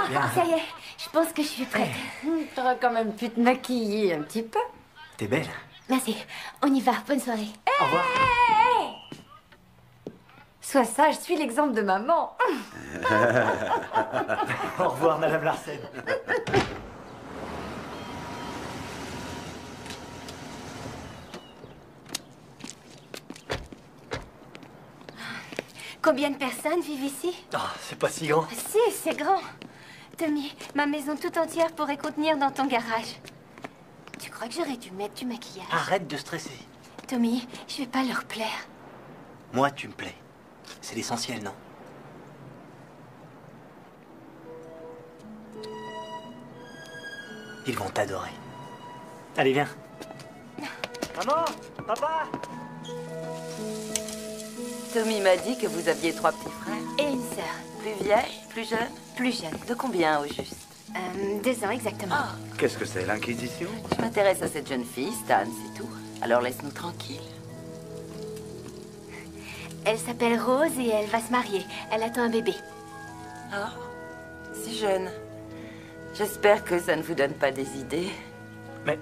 Bien. Ça y est, je pense que je suis prête. Tu aurais quand même pu te maquiller un petit peu. T'es belle. Merci. On y va. Bonne soirée. Au revoir. Sois sage, suis l'exemple de maman. Au revoir, Madame Larsen. Combien de personnes vivent ici? Oh, c'est pas si grand. Si, c'est grand. Tommy, ma maison tout entière pourrait contenir dans ton garage. Tu crois que j'aurais dû mettre du maquillage? Arrête de stresser. Tommy, je vais pas leur plaire. Moi, tu me plais. C'est l'essentiel, non? Ils vont t'adorer. Allez, viens. Maman! Papa! Tommy m'a dit que vous aviez 3 petits frères. Et une sœur. Plus vieille, plus jeune? Plus jeune. De combien au juste? 2 ans exactement. Qu'est-ce que c'est, l'Inquisition? Je m'intéresse à cette jeune fille, Stan, c'est tout. Alors laisse-nous tranquilles. Elle s'appelle Rose et elle va se marier. Elle attend un bébé. Ah, si jeune. J'espère que ça ne vous donne pas des idées. Mais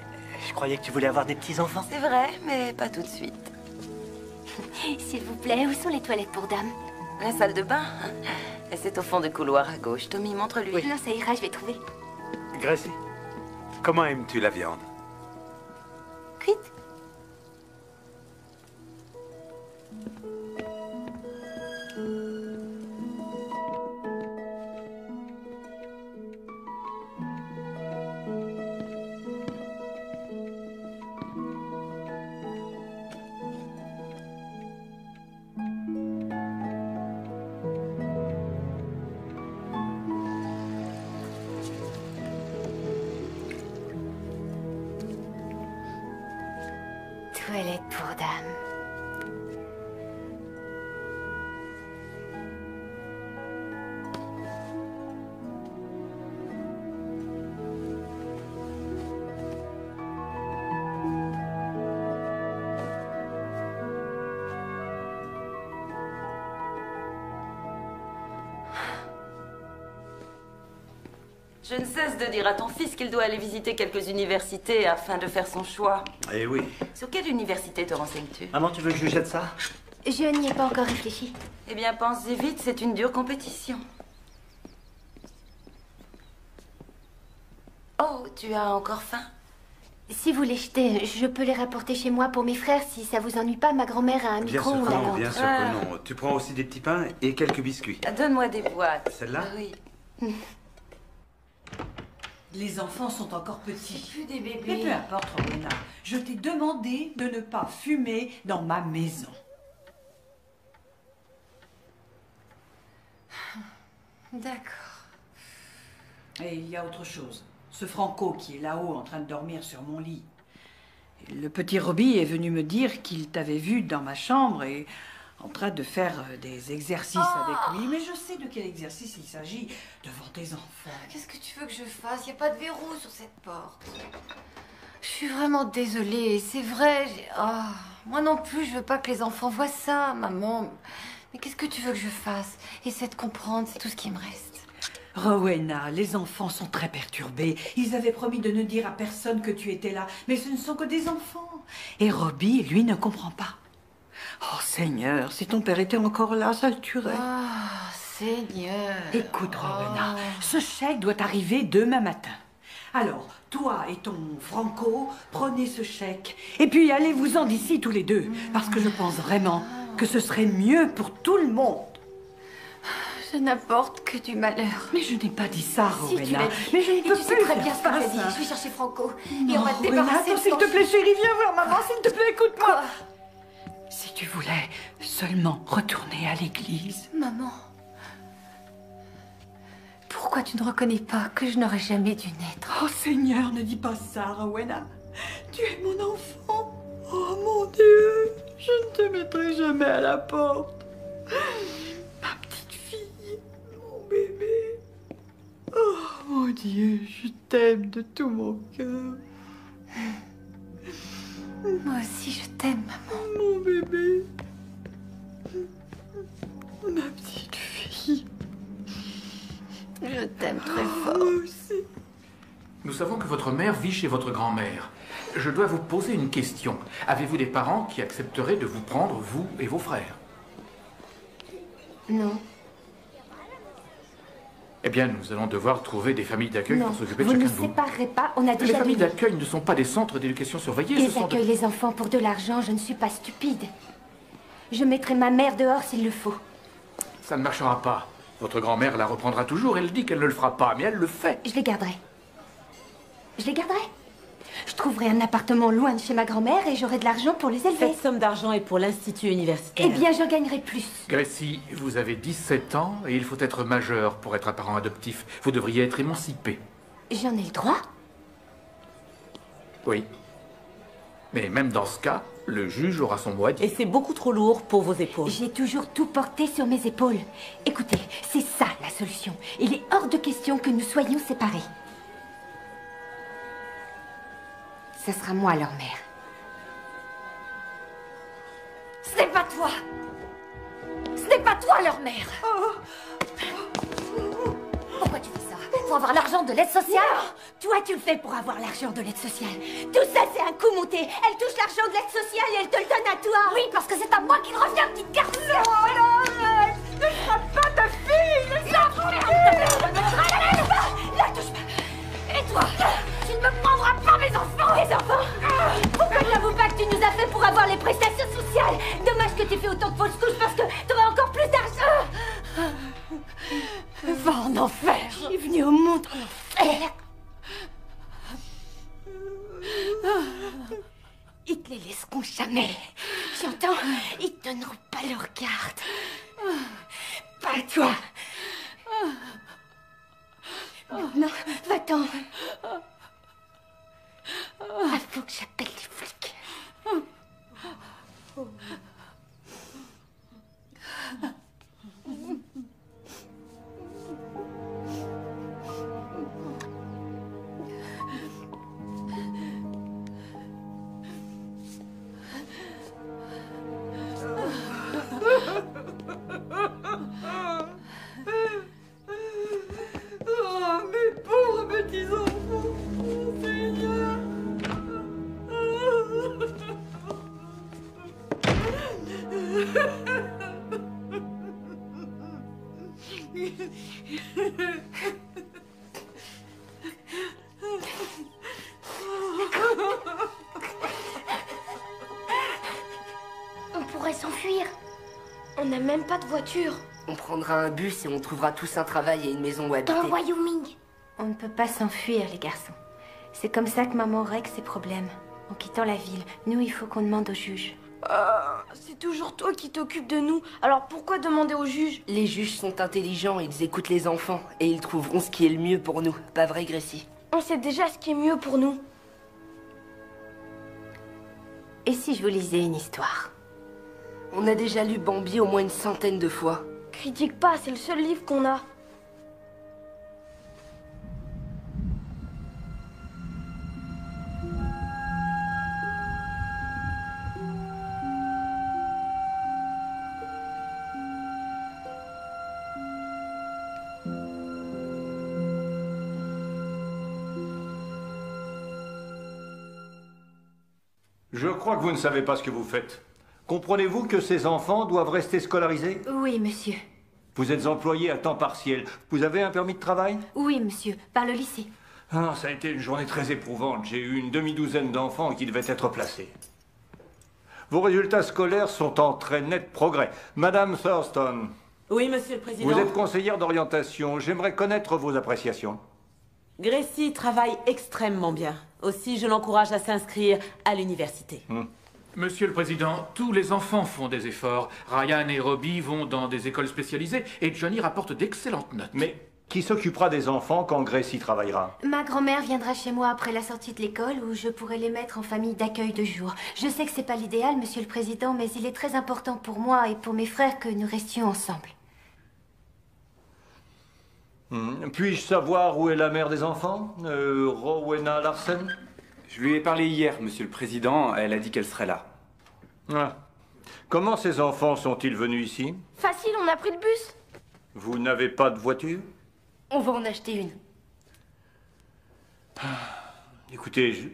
je croyais que tu voulais avoir des petits-enfants. C'est vrai, mais pas tout de suite. S'il vous plaît, où sont les toilettes pour dames? La salle de bain? Et c'est au fond du couloir à gauche. Tommy, montre-lui. Non, ça ira, je vais trouver. Gracie, comment aimes-tu la viande? Cuite. Toilette pour dames. Je ne cesse de dire à ton fils qu'il doit aller visiter quelques universités afin de faire son choix. Eh oui. Sur quelle université te renseignes-tu? Maman, tu veux que je lui jette ça? Je n'y ai pas encore réfléchi. Eh bien, pense-y vite, c'est une dure compétition. Oh, tu as encore faim? Si vous les jetez, je peux les rapporter chez moi pour mes frères si ça vous ennuie pas. Ma grand-mère a un Bien micro sûr ou que la non, lampe. bien sûr que non. Tu prends aussi des petits pains et quelques biscuits. Donne-moi des boîtes. Celle-là? Oui. Les enfants sont encore petits. Plus des bébés. Mais peu importe, Rowena. Je t'ai demandé de ne pas fumer dans ma maison. D'accord. Et il y a autre chose. Ce Franco qui est là-haut en train de dormir sur mon lit. Et le petit Robbie est venu me dire qu'il t'avait vu dans ma chambre et en train de faire des exercices avec lui. Mais je sais de quel exercice il s'agit devant tes enfants. Qu'est-ce que tu veux que je fasse? Il n'y a pas de verrou sur cette porte. Je suis vraiment désolée, c'est vrai. Moi non plus, je veux pas que les enfants voient ça, maman. Mais qu'est-ce que tu veux que je fasse? Essaie de comprendre, c'est tout ce qui me reste. Rowena, les enfants sont très perturbés. Ils avaient promis de ne dire à personne que tu étais là, mais ce ne sont que des enfants. Et Robbie, lui, ne comprend pas. Oh Seigneur, si ton père était encore là, ça le tuerait. Seigneur. Écoute, Rowena, ce chèque doit arriver demain matin. Alors, toi et ton Franco, prenez ce chèque. Et puis allez-vous-en d'ici tous les deux. Parce que je pense vraiment que ce serait mieux pour tout le monde. Je n'apporte que du malheur. Mais je n'ai pas dit ça, Si, Rowena. tu l'as dit. Mais je ne Et peux tu sais plus très faire bien ce que tu as dit. ça. Je vais chercher Franco. Et Non, on va te Rowena, débarrasser attends, de s'il ton te plaît, chien. chérie, viens voir maman, s'il te plaît, écoute-moi. Si tu voulais seulement retourner à l'église. Maman, pourquoi tu ne reconnais pas que je n'aurais jamais dû naître? Oh Seigneur, ne dis pas ça, Rowena. Tu es mon enfant. Oh mon Dieu, je ne te mettrai jamais à la porte. Ma petite fille, mon bébé. Oh mon Dieu, je t'aime de tout mon cœur. Moi aussi, je t'aime, maman. Mon bébé. Ma petite fille. Je t'aime très fort. Moi aussi. Nous savons que votre mère vit chez votre grand-mère. Je dois vous poser une question. Avez-vous des parents qui accepteraient de vous prendre, vous et vos frères? Non. Eh bien, nous allons devoir trouver des familles d'accueil Non, pour s'occuper de vous ne chacun de nous vous. séparerez pas, on a Les déjà familles dit. d'accueil ne sont pas des centres d'éducation surveillés, ce Ils sont accueillent les enfants pour de l'argent, je ne suis pas stupide. Je mettrai ma mère dehors s'il le faut. Ça ne marchera pas. Votre grand-mère la reprendra toujours, elle dit qu'elle ne le fera pas, mais elle le fait. Je les garderai. Je les garderai. Je trouverai un appartement loin de chez ma grand-mère et j'aurai de l'argent pour les élever. Cette somme d'argent est pour l'institut universitaire. Eh bien, j'en gagnerai plus. Gracie, vous avez 17 ans et il faut être majeur pour être un parent adoptif. Vous devriez être émancipé. J'en ai le droit. Oui. Mais même dans ce cas, le juge aura son mot à dire. Et c'est beaucoup trop lourd pour vos épaules. J'ai toujours tout porté sur mes épaules. Écoutez, c'est ça la solution. Il est hors de question que nous soyons séparés. Ce sera moi leur mère. Ce n'est pas toi. n'est pas toi leur mère. Pourquoi tu fais ça? Pour avoir l'argent de l'aide sociale? Toi, tu le fais pour avoir l'argent de l'aide sociale. Tout ça, c'est un coup monté. Elle touche l'argent de l'aide sociale et elle te le donne à toi. Oui, parce que c'est à moi qu'il revient, petite garçon. Non, arrête. Ne frappe pas ta fille. Ne frappe pas. La touche pas. Et toi, tu ne me prendras pas mes enfants. Les enfants? Pourquoi ne l'avoues pas que tu nous as fait pour avoir les prestations sociales? Dommage que tu aies fait autant de fausses couches parce que t'aurais encore plus d'argent. Va en enfer. Je suis venue au monde en enfer. Ils te les laisseront jamais. Tu entends? Ils te donneront pas leur carte. Pas toi. Non, va-t'en. Il faut que j'appelle les flics. Oh, mes pauvres petits enfants, Seigneur. On pourrait s'enfuir. On n'a même pas de voiture. On prendra un bus et on trouvera tous un travail et une maison où habiter. Dans le Wyoming. On ne peut pas s'enfuir, les garçons. C'est comme ça que maman règle ses problèmes. En quittant la ville, nous, il faut qu'on demande au juge. C'est toujours toi qui t'occupes de nous. Alors pourquoi demander au juge? Les juges sont intelligents, ils écoutent les enfants et ils trouveront ce qui est le mieux pour nous. Pas vrai, Gracie? On sait déjà ce qui est mieux pour nous. Et si je vous lisais une histoire? On a déjà lu Bambi au moins une centaine de fois. Critique pas, c'est le seul livre qu'on a. Je crois que vous ne savez pas ce que vous faites. Comprenez-vous que ces enfants doivent rester scolarisés? Oui, monsieur. Vous êtes employé à temps partiel. Vous avez un permis de travail? Oui, monsieur, par le lycée. Ah, ça a été une journée très éprouvante. J'ai eu une demi-douzaine d'enfants qui devaient être placés. Vos résultats scolaires sont en très net progrès. Madame Thurston. Oui, monsieur le président. Vous êtes conseillère d'orientation. J'aimerais connaître vos appréciations. Gracie travaille extrêmement bien. Aussi, je l'encourage à s'inscrire à l'université. Monsieur le Président, tous les enfants font des efforts. Ryan et Robbie vont dans des écoles spécialisées et Johnny rapporte d'excellentes notes. Mais qui s'occupera des enfants quand Gracie travaillera? Ma grand-mère viendra chez moi après la sortie de l'école où je pourrai les mettre en famille d'accueil de jour. Je sais que c'est pas l'idéal, Monsieur le Président, mais il est très important pour moi et pour mes frères que nous restions ensemble. Puis-je savoir où est la mère des enfants? Rowena Larsen? Je lui ai parlé hier, Monsieur le Président. Elle a dit qu'elle serait là. Ah. Comment ces enfants sont-ils venus ici? Facile, on a pris le bus. Vous n'avez pas de voiture? On va en acheter une. Écoutez,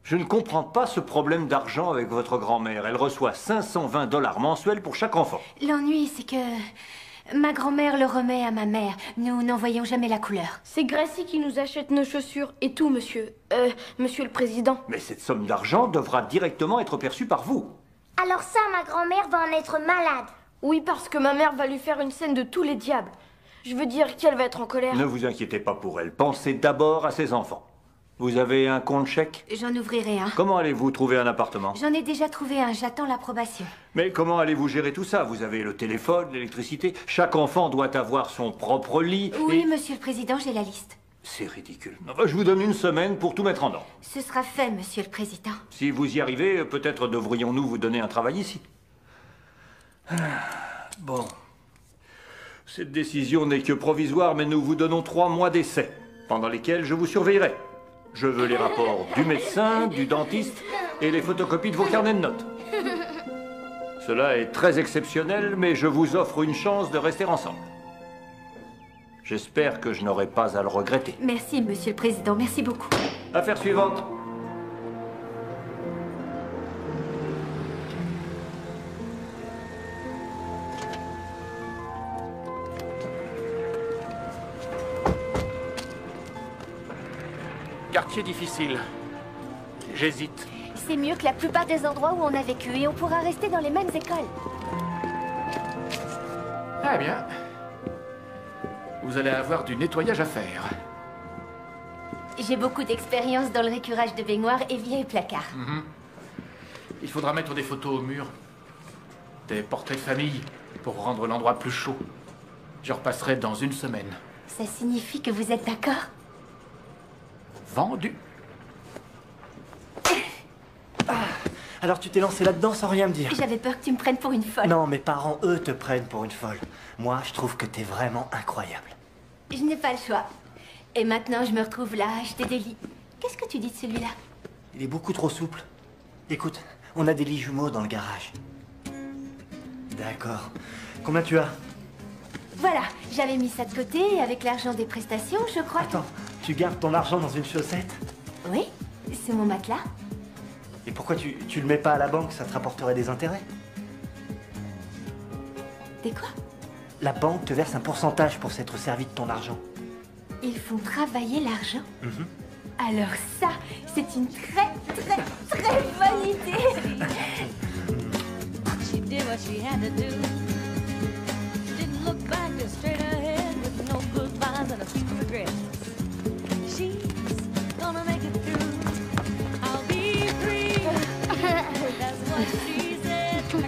je ne comprends pas ce problème d'argent avec votre grand-mère. Elle reçoit 520 $ mensuels pour chaque enfant. L'ennui, c'est que ma grand-mère le remet à ma mère. Nous n'en voyons jamais la couleur. C'est Gracie qui nous achète nos chaussures et tout, monsieur. Monsieur le Président. Mais cette somme d'argent devra directement être perçue par vous. Alors ça, ma grand-mère va en être malade. Oui, parce que ma mère va lui faire une scène de tous les diables. Je veux dire qu'elle va être en colère. Ne vous inquiétez pas pour elle. Pensez d'abord à ses enfants. Vous avez un compte chèque? J'en ouvrirai un. Comment allez-vous trouver un appartement? J'en ai déjà trouvé un, j'attends l'approbation. Mais comment allez-vous gérer tout ça? Vous avez le téléphone, l'électricité. Chaque enfant doit avoir son propre lit. Oui, Monsieur le Président, j'ai la liste. C'est ridicule. Enfin, je vous donne une semaine pour tout mettre en ordre. Ce sera fait, Monsieur le Président. Si vous y arrivez, peut-être devrions-nous vous donner un travail ici. Bon. Cette décision n'est que provisoire, mais nous vous donnons 3 mois d'essai, pendant lesquels je vous surveillerai. Je veux les rapports du médecin, du dentiste et les photocopies de vos carnets de notes. Cela est très exceptionnel, mais je vous offre une chance de rester ensemble. J'espère que je n'aurai pas à le regretter. Merci, Monsieur le Président, merci beaucoup. Affaire suivante. Quartier difficile. J'hésite. C'est mieux que la plupart des endroits où on a vécu et on pourra rester dans les mêmes écoles. Ah bien. Vous allez avoir du nettoyage à faire. J'ai beaucoup d'expérience dans le récurage de baignoires et vieilles placards. Il faudra mettre des photos au mur. Des portraits de famille pour rendre l'endroit plus chaud. Je repasserai dans une semaine. Ça signifie que vous êtes d'accord? Vendu. Alors tu t'es lancé là-dedans sans rien me dire? J'avais peur que tu me prennes pour une folle. Non, mes parents, eux, te prennent pour une folle. Moi, je trouve que t'es vraiment incroyable. Je n'ai pas le choix. Et maintenant, je me retrouve là à acheter des lits. Qu'est-ce que tu dis de celui-là? Il est beaucoup trop souple. Écoute, on a des lits jumeaux dans le garage. D'accord. Combien tu as? Voilà, j'avais mis ça de côté et avec l'argent des prestations, je crois... Attends, tu gardes ton argent dans une chaussette? Oui, c'est mon matelas. Et pourquoi tu le mets pas à la banque? Ça te rapporterait des intérêts. Des quoi? La banque te verse un pourcentage pour s'être servi de ton argent. Ils font travailler l'argent? Alors ça, c'est une très bonne idée. She did what she had to do. She didn't look back, just straight ahead with no goodbyes and a few regrets. She's gonna make it through. I'll be free. That's what she said. Vous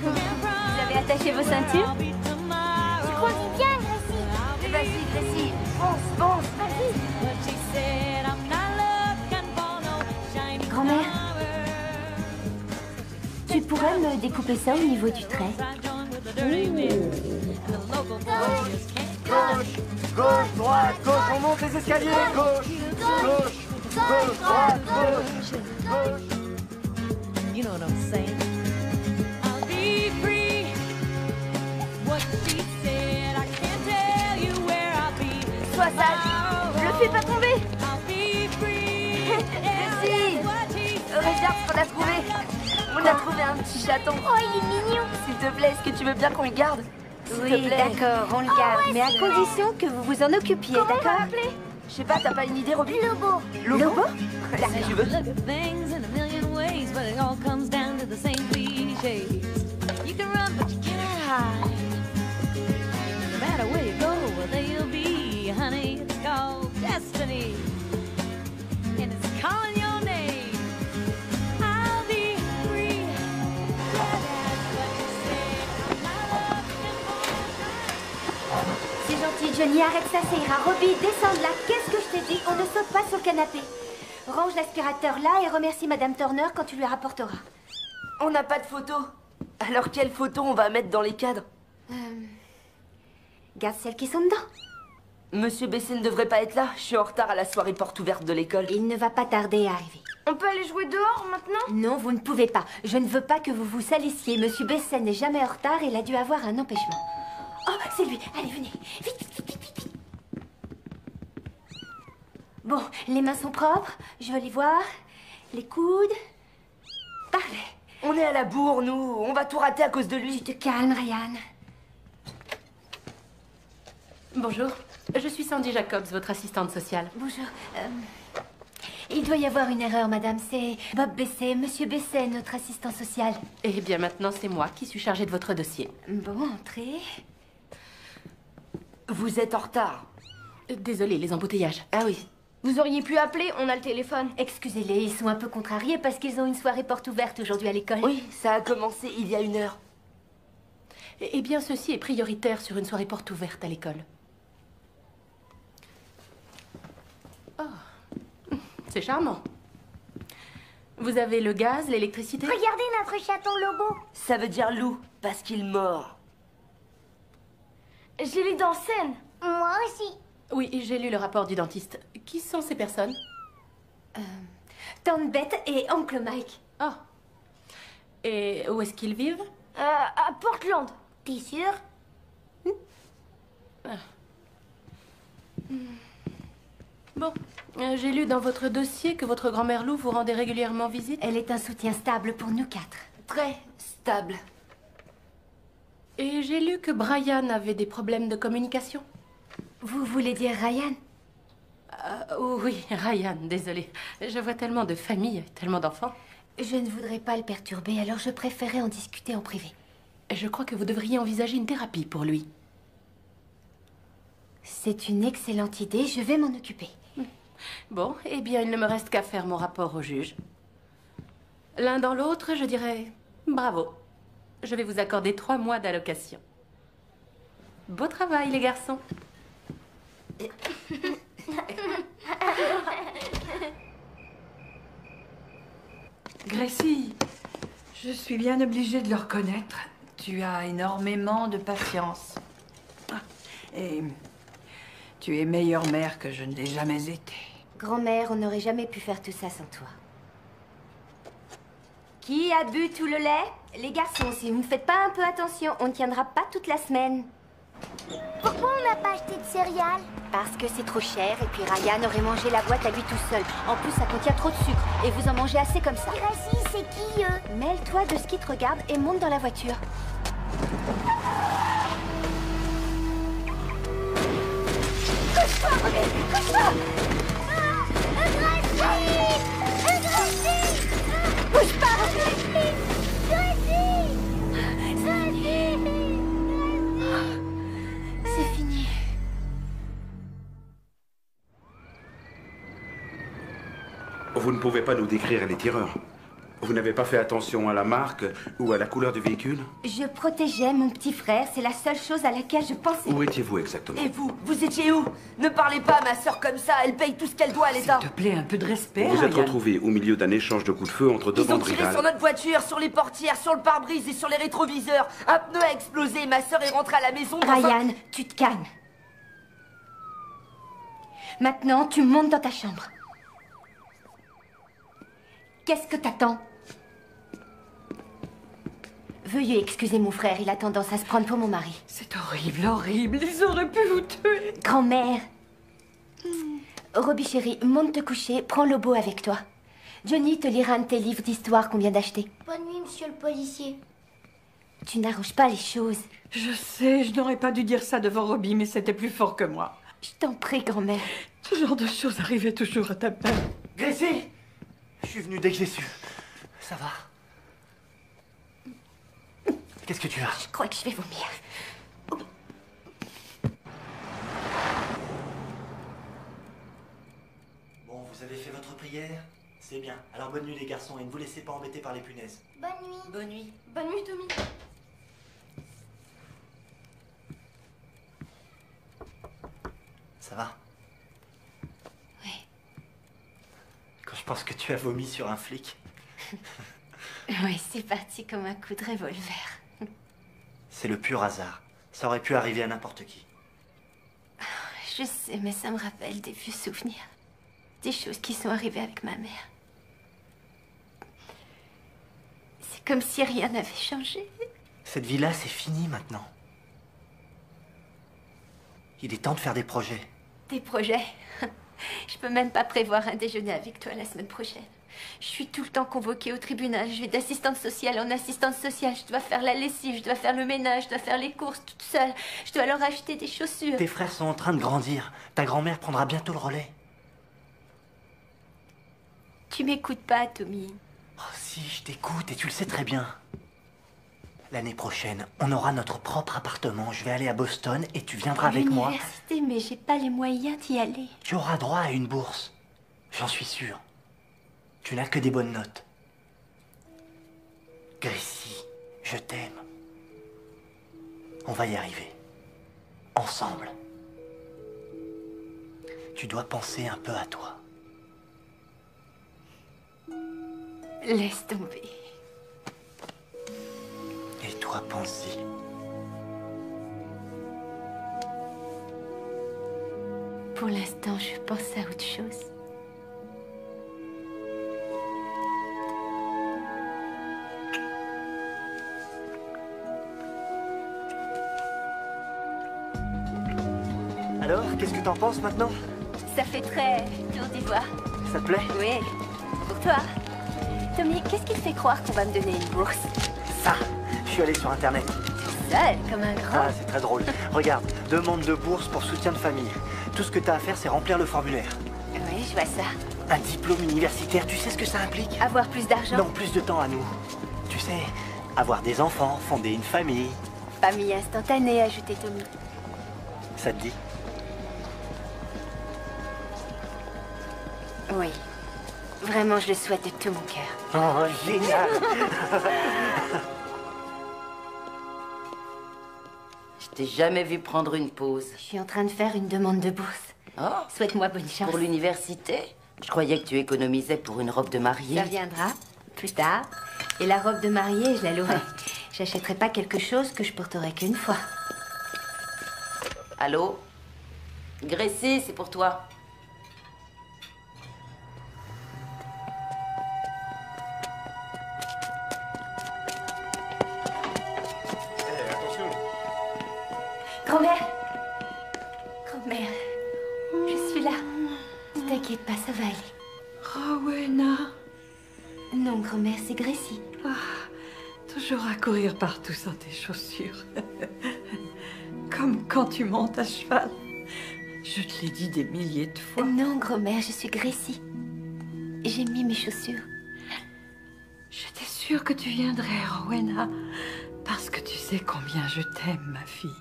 avez attaché vos ceintures? Tu conduis bien, Gracie. Vas-y, Gracie. Fonce, vas-y. Grand-mère, tu pourrais me découper ça au niveau du trait? Gauche, droite, gauche, on monte les escaliers. Gauche, droite, gauche. You know what I'm saying? I'll be free. What she said, I can't tell you where I'll be. Sois sage, je le fais pas tomber. I'll be free. Vas-y, regarde ce qu'on a trouvé. On a trouvé un petit chaton. Oh, il est mignon. S'il te plaît, est-ce que tu veux bien qu'on le garde? Oui, d'accord, on le Oh, garde, ouais, mais à c'est condition que vous vous en occupiez, d'accord? Je sais pas, t'as pas une idée, Robbie? Lobo. Lobo? Là, si je veux. Look at things in a million ways, but it all comes down to the same cliches. You can run, but you cannot hide. No matter where you go, well, there you'll be, honey. It's called destiny, and it's calling your name. I'll be free. Yeah, that's what you say. My love can C'est gentil, Johnny, arrête ça, ça ira. Robbie, descends de là. Qu'est-ce que je t'ai dit? On ne saute pas sur le canapé. Range l'aspirateur là et remercie Madame Turner quand tu lui rapporteras. On n'a pas de photo. Alors quelle photo on va mettre dans les cadres? Garde celles qui sont dedans. Monsieur Besset ne devrait pas être là. Je suis en retard à la soirée porte ouverte de l'école. Il ne va pas tarder à arriver. On peut aller jouer dehors maintenant? Non, vous ne pouvez pas. Je ne veux pas que vous vous salissiez. Monsieur Besset n'est jamais en retard et il a dû avoir un empêchement. Oh, c'est lui. Allez, venez. Vite, vite, vite, vite, vite. Bon, les mains sont propres. Je veux les voir. Les coudes. Parfait. On est à la bourre, nous. On va tout rater à cause de lui. Tu te calmes, Ryan. Bonjour. Je suis Sandy Jacobs, votre assistante sociale. Bonjour. Il doit y avoir une erreur, madame. C'est Bob Besset, monsieur Besset, notre assistant social. Eh bien, maintenant, c'est moi qui suis chargée de votre dossier. Bon, entrez. Vous êtes en retard. Désolée, les embouteillages. Ah oui. Vous auriez pu appeler, on a le téléphone. Excusez-les, ils sont un peu contrariés parce qu'ils ont une soirée porte ouverte aujourd'hui à l'école. Oui, ça a commencé il y a 1 heure. Eh bien, ceci est prioritaire sur une soirée porte ouverte à l'école. Oh, c'est charmant. Vous avez le gaz, l'électricité? Regardez notre chaton Lobo. Ça veut dire loup, parce qu'il mord. Je l'ai dans scène. Moi aussi. Oui, j'ai lu le rapport du dentiste. Qui sont ces personnes? Tante Bette et oncle Mike. Ah. Et où est-ce qu'ils vivent? À Portland. T'es sûr? Bon, j'ai lu dans votre dossier que votre grand-mère Lou vous rendait régulièrement visite. Elle est un soutien stable pour nous 4. Très stable. Et j'ai lu que Brian avait des problèmes de communication. Vous voulez dire Ryan? Oui, Ryan, désolé. Je vois tellement de familles, tellement d'enfants. Je ne voudrais pas le perturber, alors je préférais en discuter en privé. Je crois que vous devriez envisager une thérapie pour lui. C'est une excellente idée, je vais m'en occuper. Bon, eh bien, il ne me reste qu'à faire mon rapport au juge. L'un dans l'autre, je dirais bravo. Je vais vous accorder 3 mois d'allocation. Beau travail, les garçons. Gracie, je suis bien obligée de le reconnaître. Tu as énormément de patience. Et tu es meilleure mère que je ne l'ai jamais été. Grand-mère, on n'aurait jamais pu faire tout ça sans toi. Qui a bu tout le lait? Les garçons, si vous ne faites pas un peu attention, on ne tiendra pas toute la semaine. Pourquoi on n'a pas acheté de céréales? Parce que c'est trop cher et puis Ryan aurait mangé la boîte à lui tout seul. En plus, ça contient trop de sucre et vous en mangez assez comme ça. Gracie, c'est qui eux? Mêle-toi de ce qui te regarde et monte dans la voiture. Couche-toi, Robbie! Couche-toi! Gracie! Gracie! Bouge pas, Robbie! C'est fini. Vous ne pouvez pas nous décrire les tireurs. Vous n'avez pas fait attention à la marque ou à la couleur du véhicule? Je protégeais mon petit frère, c'est la seule chose à laquelle je pensais. Où étiez-vous exactement? Et vous étiez où? Ne parlez pas à ma sœur comme ça, elle paye tout ce qu'elle doit à l'État. S'il te plaît, un peu de respect, Vous êtes Ryan. retrouvé au milieu d'un échange de coups de feu entre deux Ils ont bandes tiré rivales. sur notre voiture, sur les portières, sur le pare-brise et sur les rétroviseurs. Un pneu a explosé, ma sœur est rentrée à la maison dans Ryan, tu te calmes. Maintenant, tu montes dans ta chambre. Qu'est-ce que t'attends? Veuillez excuser mon frère, il a tendance à se prendre pour mon mari. C'est horrible, horrible. Ils auraient pu vous tuer. Grand-mère. Robbie chérie, monte te coucher, prends Lobo avec toi. Johnny te lira un de tes livres d'histoire qu'on vient d'acheter. Bonne nuit, monsieur le policier. Tu n'arranges pas les choses. Je sais, je n'aurais pas dû dire ça devant Robbie, mais c'était plus fort que moi. Je t'en prie, grand-mère. Ce genre de choses arrivait toujours à ta mère. Gracie! Je suis venu dès que j'ai su. Ça va? Qu'est-ce que tu as? Je crois que je vais vomir. Bon, vous avez fait votre prière? C'est bien. Alors bonne nuit les garçons et ne vous laissez pas embêter par les punaises. Bonne nuit. Bonne nuit. Bonne nuit, Tommy. Ça va? Oui. Quand je pense que tu as vomi sur un flic. Oui, c'est parti comme un coup de revolver. C'est le pur hasard. Ça aurait pu arriver à n'importe qui. Je sais, mais ça me rappelle des vieux souvenirs. Des choses qui sont arrivées avec ma mère. C'est comme si rien n'avait changé. Cette vie-là, c'est fini maintenant. Il est temps de faire des projets. Des projets. Je peux même pas prévoir un déjeuner avec toi la semaine prochaine. Je suis tout le temps convoquée au tribunal. Je vais d'assistante sociale en assistante sociale. Je dois faire la lessive, je dois faire le ménage, je dois faire les courses toute seule. Je dois leur acheter des chaussures. Tes frères sont en train de grandir. Ta grand-mère prendra bientôt le relais. Tu m'écoutes pas, Tommy. Oh si, je t'écoute et tu le sais très bien. L'année prochaine, on aura notre propre appartement. Je vais aller à Boston et tu viendras avec moi. L'université, mais j'ai pas les moyens d'y aller. Tu auras droit à une bourse. J'en suis sûr. Tu n'as que des bonnes notes. Gracie, je t'aime. On va y arriver. Ensemble. Tu dois penser un peu à toi. Laisse tomber. Et toi, pense-y. Pour l'instant, je pense à autre chose. Alors, qu'est-ce que t'en penses maintenant? Ça fait très tour d'ivoire. Ça te plaît? Oui. Pour toi. Tommy, qu'est-ce qui te fait croire qu'on va me donner une bourse? Ça, je suis allé sur Internet. Seul, comme un grand. Ah, c'est très drôle. Regarde, demande de bourse pour soutien de famille. Tout ce que t'as à faire, c'est remplir le formulaire. Oui, je vois ça. Un diplôme universitaire, tu sais ce que ça implique? Avoir plus d'argent? Non, plus de temps à nous. Tu sais, avoir des enfants, fonder une famille. Famille instantanée, ajoutait Tommy. Ça te dit? Oui. Vraiment, je le souhaite de tout mon cœur. Oh, génial! Je t'ai jamais vu prendre une pause. Je suis en train de faire une demande de bourse. Oh. Souhaite-moi bonne chance. Pour l'université? Je croyais que tu économisais pour une robe de mariée. Ça viendra, plus tard. Et la robe de mariée, je la louerai. J'achèterai pas quelque chose que je porterai qu'une fois. Allô? Gracie, c'est pour toi. Grand-mère! Grand-mère, je suis là. Ne t'inquiète pas, ça va aller. Rowena. Non, grand-mère, c'est Gracie. Toujours à courir partout sans tes chaussures. Comme quand tu montes à cheval. Je te l'ai dit des milliers de fois. Non, grand-mère, je suis Gracie. J'ai mis mes chaussures. J'étais sûre que tu viendrais, Rowena. Parce que tu sais combien je t'aime, ma fille.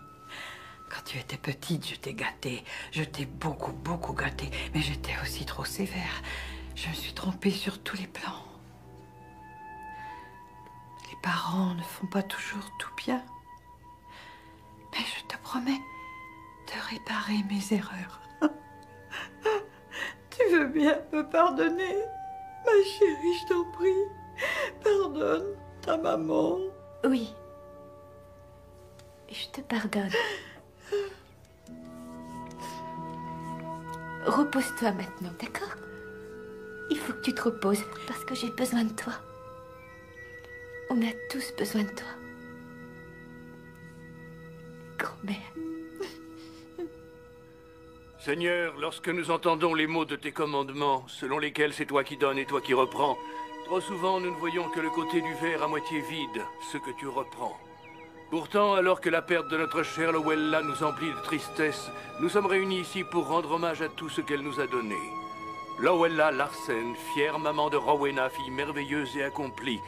Quand tu étais petite, je t'ai gâtée. Je t'ai beaucoup, beaucoup gâtée. Mais j'étais aussi trop sévère. Je me suis trompée sur tous les plans. Les parents ne font pas toujours tout bien. Mais je te promets de réparer mes erreurs. Tu veux bien me pardonner, ma chérie, je t'en prie. Pardonne ta maman. Oui. Je te pardonne. Repose-toi maintenant, d'accord? Il faut que tu te reposes parce que j'ai besoin de toi. On a tous besoin de toi. Grand-mère. Seigneur, lorsque nous entendons les mots de tes commandements, selon lesquels c'est toi qui donnes et toi qui reprends, trop souvent nous ne voyons que le côté du verre à moitié vide, ce que tu reprends. Pourtant, alors que la perte de notre chère Lowella nous emplit de tristesse, nous sommes réunis ici pour rendre hommage à tout ce qu'elle nous a donné. Lowella Larsen, fière maman de Rowena, fille merveilleuse et accomplie.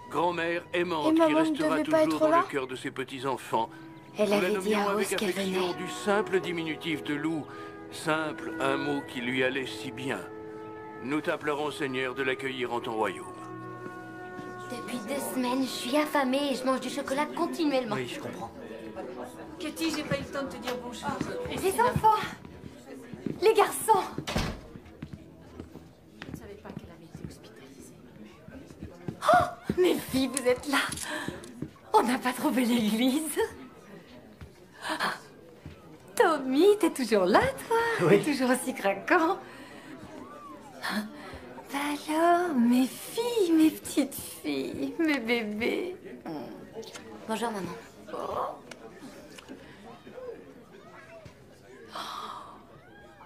Grand-mère aimante qui restera toujours dans le cœur de ses petits-enfants. Elle Nous la avait dit à nommions Rose avec qu'elle affection venait. du simple diminutif de loup. Simple, un mot qui lui allait si bien. Nous t'implorons, Seigneur, de l'accueillir en ton royaume. Depuis 2 semaines, je suis affamée et je mange du chocolat continuellement. Oui, je comprends. Katie, j'ai pas eu le temps de te dire bonjour. Les enfants! Les garçons! Je ne savais pas qu'elle avait été hospitalisée. Oh! Mes filles, vous êtes là! On n'a pas trouvé l'église? Tommy, t'es toujours là, toi? Oui. T'es toujours aussi craquant? Bah alors, mes filles, mes petites filles, mes bébés. Bonjour, maman.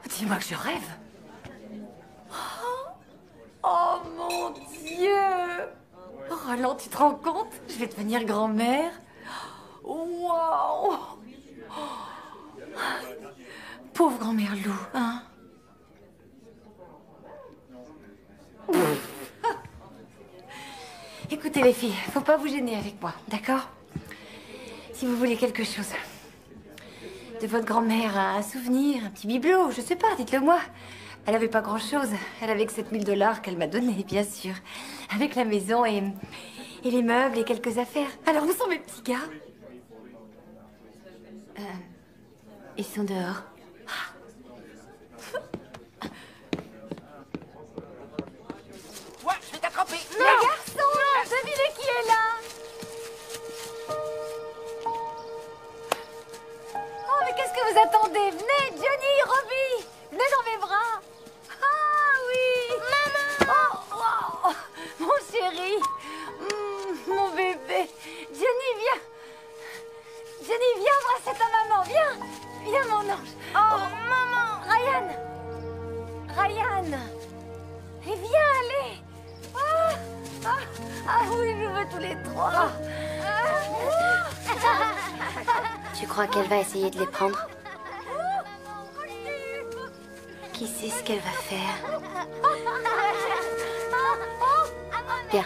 Dis-moi que je rêve. Oh mon Dieu! Oh, Roland, tu te rends compte? Je vais devenir grand-mère. Waouh! Pauvre grand-mère Lou, hein? Écoutez les filles, faut pas vous gêner avec moi, d'accord? Si vous voulez quelque chose de votre grand-mère, un souvenir, un petit bibelot, je sais pas, dites-le moi. Elle avait pas grand-chose. Elle avait que 7 000 $ qu'elle m'a donné, bien sûr. Avec la maison et les meubles et quelques affaires. Alors, où sont mes petits gars? Ils sont dehors. Ouais, je vais t'attraper. Les garçons, devinez qui est là? Oh, mais qu'est-ce que vous attendez? Venez, Johnny, Robbie, venez dans mes bras. Ah oui. Maman. Oh, wow. Mon chéri. Mon bébé. Johnny, viens. Johnny, viens embrasser ta maman. Viens. Viens, mon ange. Oh, Tu crois qu'elle va essayer de les prendre? Qui sait ce qu'elle va faire? Viens.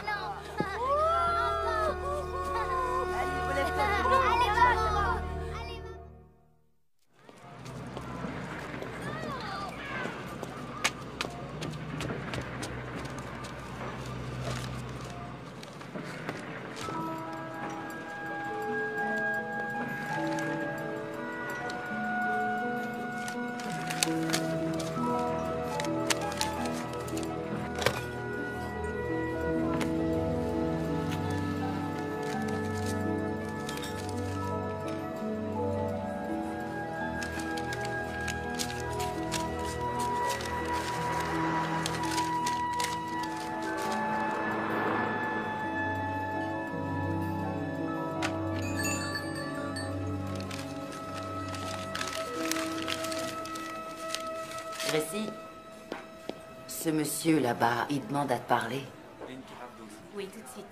Gracie, ce monsieur là-bas, il demande à te parler. Oui, tout de suite.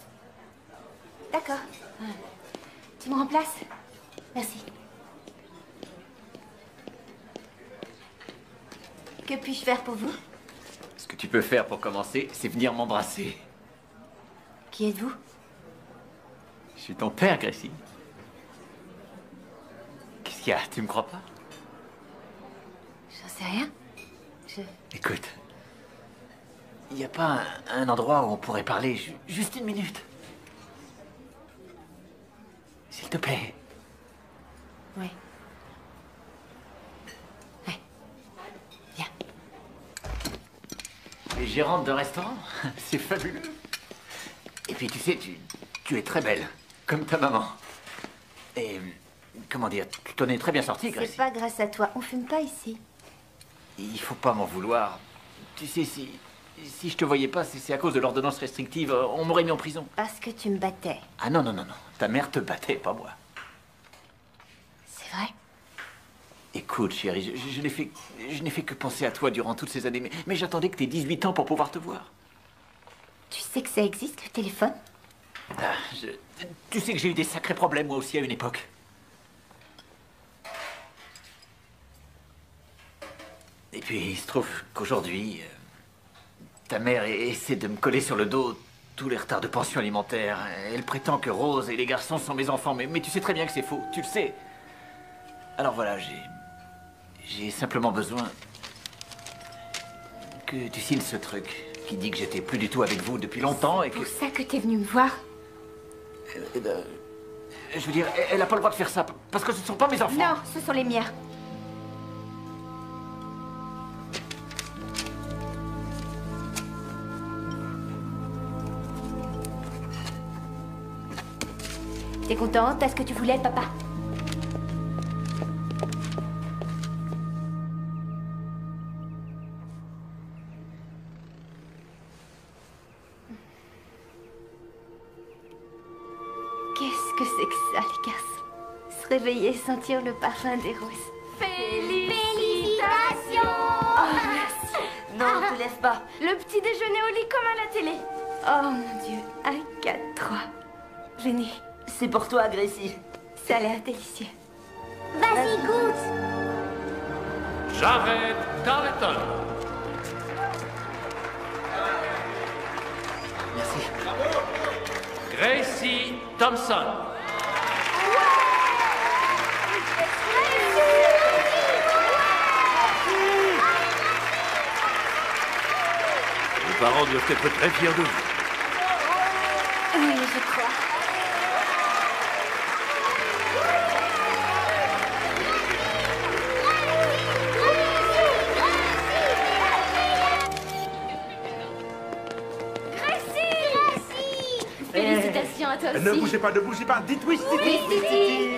D'accord. Tu me remplaces? Merci. Que puis-je faire pour vous? Ce que tu peux faire pour commencer, c'est venir m'embrasser. Qui êtes-vous? Je suis ton père, Gracie. Qu'est-ce qu'il y a? Tu me crois pas? J'en sais rien. Écoute, il n'y a pas un endroit où on pourrait parler juste une minute? S'il te plaît. Oui. Ouais. Viens. Les gérantes de restaurant, c'est fabuleux. Et puis tu sais, tu es très belle, comme ta maman. Et comment dire, tu t'en es très bien sortie, Gracie. C'est pas grâce à toi, on fume pas ici. Il faut pas m'en vouloir. Tu sais, si je te voyais pas, c'est à cause de l'ordonnance restrictive. On m'aurait mis en prison. Parce que tu me battais. Ah non, non, non, non. Ta mère te battait, pas moi. C'est vrai? Écoute, chérie, je n'ai fait que penser à toi durant toutes ces années. Mais j'attendais que t'aies 18 ans pour pouvoir te voir. Tu sais que ça existe, le téléphone? Ah, tu sais que j'ai eu des sacrés problèmes, moi aussi, à une époque. Et puis, il se trouve qu'aujourd'hui, ta mère essaie de me coller sur le dos tous les retards de pension alimentaire. Elle prétend que Rose et les garçons sont mes enfants, mais tu sais très bien que c'est faux, tu le sais. Alors voilà, j'ai simplement besoin que tu signes ce truc qui dit que j'étais plus du tout avec vous depuis longtemps et que... C'est pour ça que t'es venu me voir? Je veux dire, elle n'a pas le droit de faire ça, parce que ce ne sont pas mes enfants. Non, ce sont les miens. T'es contente? T'as ce que tu voulais, papa? Qu'est-ce que c'est que ça, les garçons? Se réveiller, sentir le parfum des roses. Félicitations! Oh, merci. Non, ne te lève pas. Le petit déjeuner au lit comme à la télé. Oh, mon Dieu. 1, 4, 3. Venez. C'est pour toi, Gracie. Ça a l'air délicieux. Vas-y, goûte. Jared Carleton. Merci. Gracie Thompson. Les parents doivent être très fiers de vous. Oui, je crois. Félicitations à toi aussi. Ne bougez pas, dites oui, Oui, Titi.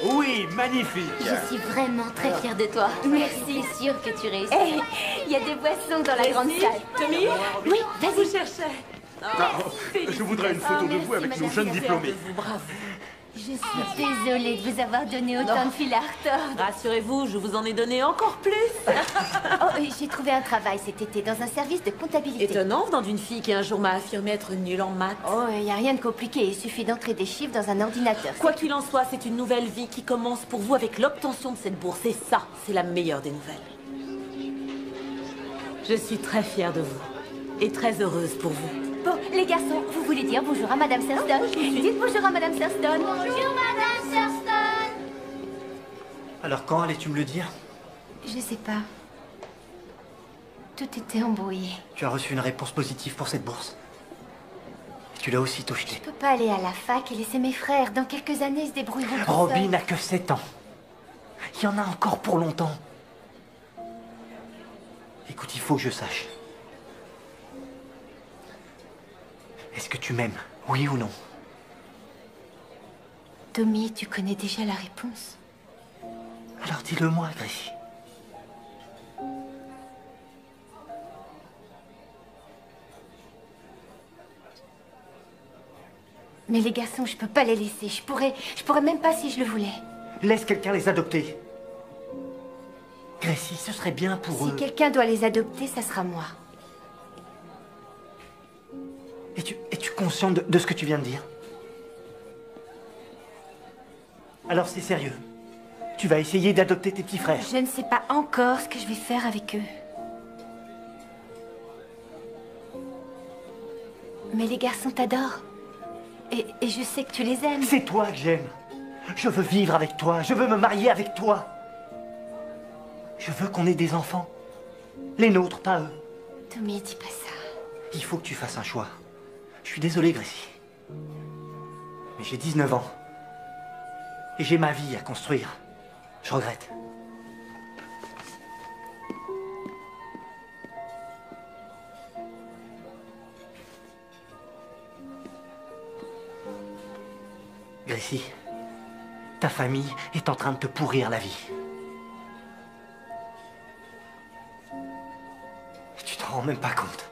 Oui, magnifique. Je suis vraiment très fière de toi. Merci. C'est sûr que tu réussis. Hé, il y a des boissons dans la grande salle. Tommy? Oui, vas-y. Vous cherchez. Je voudrais une photo de vous avec nos jeunes diplômés. Bravo. Je suis désolée de vous avoir donné autant de fil à retordre. Rassurez-vous, je vous en ai donné encore plus. J'ai trouvé un travail cet été dans un service de comptabilité. Étonnant venant d'une fille qui un jour m'a affirmé être nulle en maths. Oh, il n'y a rien de compliqué. Il suffit d'entrer des chiffres dans un ordinateur. Quoi qu'il en soit, c'est une nouvelle vie qui commence pour vous avec l'obtention de cette bourse. Et ça, c'est la meilleure des nouvelles. Je suis très fière de vous. Et très heureuse pour vous. Bon, les garçons, vous voulez dire bonjour à Madame Thurston? Dites bonjour à Madame Thurston. Bonjour, Madame Thurston. Alors quand allais-tu me le dire? Je sais pas. Tout était embrouillé. Tu as reçu une réponse positive pour cette bourse. Tu l'as aussitôt jetée. Je peux pas aller à la fac et laisser mes frères. Dans quelques années, ils se débrouilleront tout Robbie seuls. n'a que 7 ans. Il y en a encore pour longtemps. Écoute, il faut que je sache. Est-ce que tu m'aimes? Oui ou non? Tommy, tu connais déjà la réponse. Alors dis-le-moi, Gracie. Mais les garçons, je peux pas les laisser. Je pourrais même pas si je le voulais. Laisse quelqu'un les adopter. Gracie, ce serait bien pour eux. Si quelqu'un doit les adopter, ça sera moi. Es-tu consciente de ce que tu viens de dire? Alors c'est sérieux. Tu vas essayer d'adopter tes petits frères. Je ne sais pas encore ce que je vais faire avec eux. Mais les garçons t'adorent. Et je sais que tu les aimes. C'est toi que j'aime. Je veux vivre avec toi. Je veux me marier avec toi. Je veux qu'on ait des enfants. Les nôtres, pas eux. Tommy, dis pas ça. Il faut que tu fasses un choix. Je suis désolé, Gracie. Mais j'ai 19 ans. Et j'ai ma vie à construire. Je regrette. Gracie, ta famille est en train de te pourrir la vie. Et tu t'en rends même pas compte.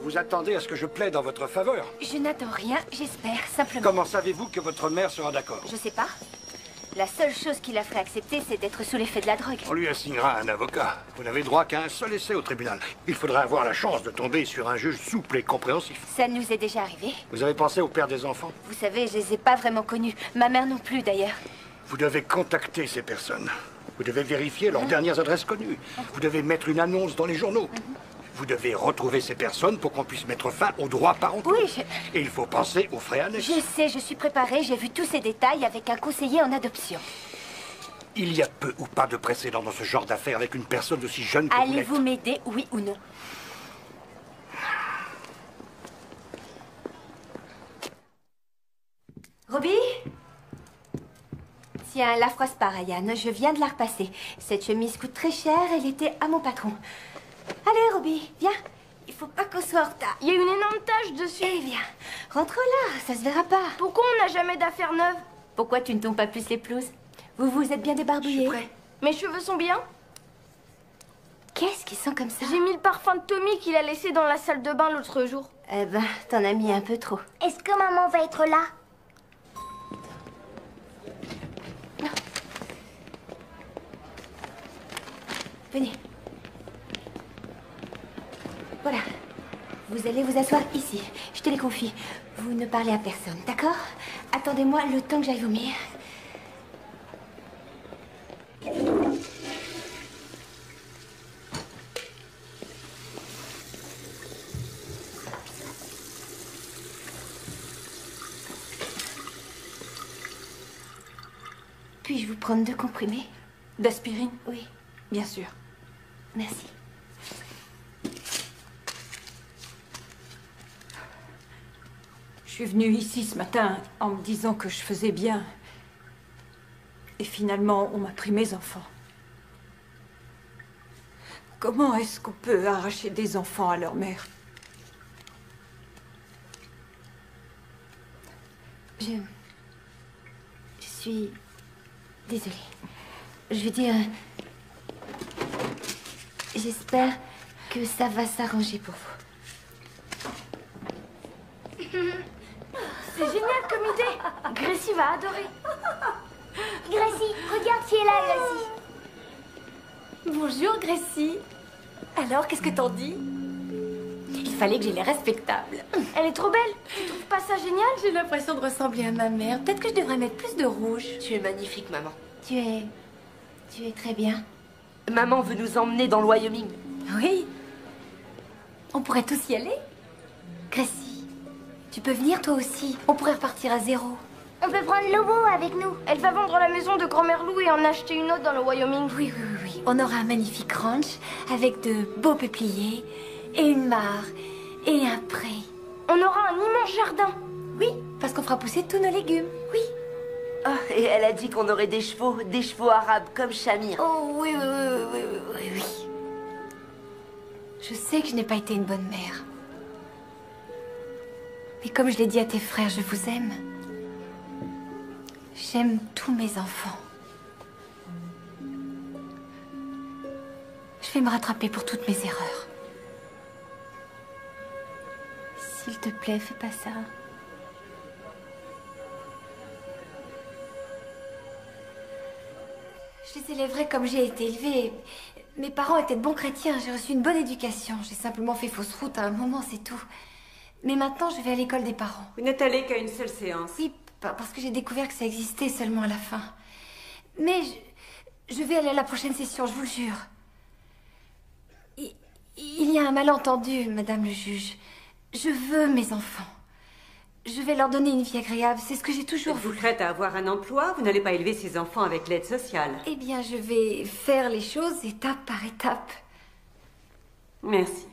Vous attendez à ce que je plaide en votre faveur. Je n'attends rien, j'espère, simplement. Comment savez-vous que votre mère sera d'accord? Je sais pas. La seule chose qui la ferait accepter, c'est d'être sous l'effet de la drogue. On lui assignera un avocat. Vous n'avez droit qu'à un seul essai au tribunal. Il faudra avoir la chance de tomber sur un juge souple et compréhensif. Ça nous est déjà arrivé. Vous avez pensé au père des enfants? Vous savez, je les ai pas vraiment connus. Ma mère non plus, d'ailleurs. Vous devez contacter ces personnes. Vous devez vérifier leurs dernières adresses connues. Vous devez mettre une annonce dans les journaux. Vous devez retrouver ces personnes pour qu'on puisse mettre fin aux droits parentaux. Oui, Et il faut penser aux frais annexes. Je sais, je suis préparée. J'ai vu tous ces détails avec un conseiller en adoption. Il y a peu ou pas de précédent dans ce genre d'affaires avec une personne aussi jeune que vous l'êtes. Allez-vous m'aider, oui ou non? Robbie? Tiens, la froisse par Ryan, je viens de la repasser. Cette chemise coûte très cher, elle était à mon patron. Allez, Robbie, viens. Il faut pas qu'on soit en retard. Il y a une énorme tache dessus. Eh bien, rentre là, ça se verra pas. Pourquoi on n'a jamais d'affaires neuves? Pourquoi tu ne tombes pas plus les pelouses? Vous vous êtes bien débarbouillés? Mes cheveux sont bien? Qu'est-ce qui sent comme ça? J'ai mis le parfum de Tommy qu'il a laissé dans la salle de bain l'autre jour. Eh ben, t'en as mis un peu trop. Est-ce que maman va être là? Venez. Voilà. Vous allez vous asseoir ici. Je te les confie. Vous ne parlez à personne, d'accord? Attendez-moi le temps que j'aille vomir. Puis-je vous prendre 2 comprimés? D'aspirine? Oui. Bien sûr. Merci. Je suis venue ici ce matin en me disant que je faisais bien. Et finalement, on m'a pris mes enfants. Comment est-ce qu'on peut arracher des enfants à leur mère? Je suis désolée. Je veux dire, J'espère que ça va s'arranger pour vous. C'est génial comme idée. Gracie va adorer. Gracie, regarde qui est là, Gracie. Bonjour, Gracie. Alors, qu'est-ce que t'en dis? Il fallait que j'ai l'air respectable. Elle est trop belle. Tu trouves pas ça génial? J'ai l'impression de ressembler à ma mère. Peut-être que je devrais mettre plus de rouge. Tu es magnifique, maman. Tu es très bien. Maman veut nous emmener dans le Wyoming. Oui. On pourrait tous y aller. Gracie, tu peux venir toi aussi. On pourrait repartir à zéro. On peut prendre Lobo avec nous. Elle va vendre la maison de grand-mère Lou et en acheter une autre dans le Wyoming. Oui. On aura un magnifique ranch avec de beaux peupliers et une mare et un pré. On aura un immense jardin. Oui, parce qu'on fera pousser tous nos légumes. Oui. Oh, et elle a dit qu'on aurait des chevaux arabes comme Shamir. Oh oui. Je sais que je n'ai pas été une bonne mère. Mais comme je l'ai dit à tes frères, je vous aime. J'aime tous mes enfants. Je vais me rattraper pour toutes mes erreurs. S'il te plaît, fais pas ça. Je les élèverai comme j'ai été élevée. Mes parents étaient de bons chrétiens, j'ai reçu une bonne éducation. J'ai simplement fait fausse route à un moment, c'est tout. Mais maintenant, je vais à l'école des parents. Vous n'êtes allé qu'à une seule séance. Oui, parce que j'ai découvert que ça existait seulement à la fin. Mais je vais aller à la prochaine session, je vous le jure. Il y a un malentendu, madame le juge. Je veux mes enfants. Je vais leur donner une vie agréable, c'est ce que j'ai toujours voulu. Êtes-vous prête à avoir un emploi? Vous n'allez pas élever ces enfants avec l'aide sociale. Eh bien, je vais faire les choses étape par étape. Merci.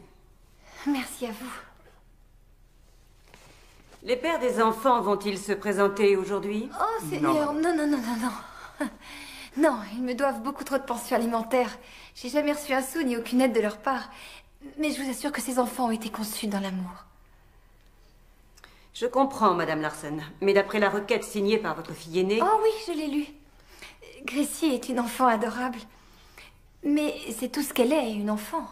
Merci à vous. Les pères des enfants vont-ils se présenter aujourd'hui? Oh, Seigneur, non. Non, ils me doivent beaucoup trop de pensions alimentaires. J'ai jamais reçu un sou ni aucune aide de leur part. Mais je vous assure que ces enfants ont été conçus dans l'amour. Je comprends, Madame Larson. Mais d'après la requête signée par votre fille aînée... Oh oui, je l'ai lue. Gracie est une enfant adorable. Mais c'est tout ce qu'elle est, une enfant.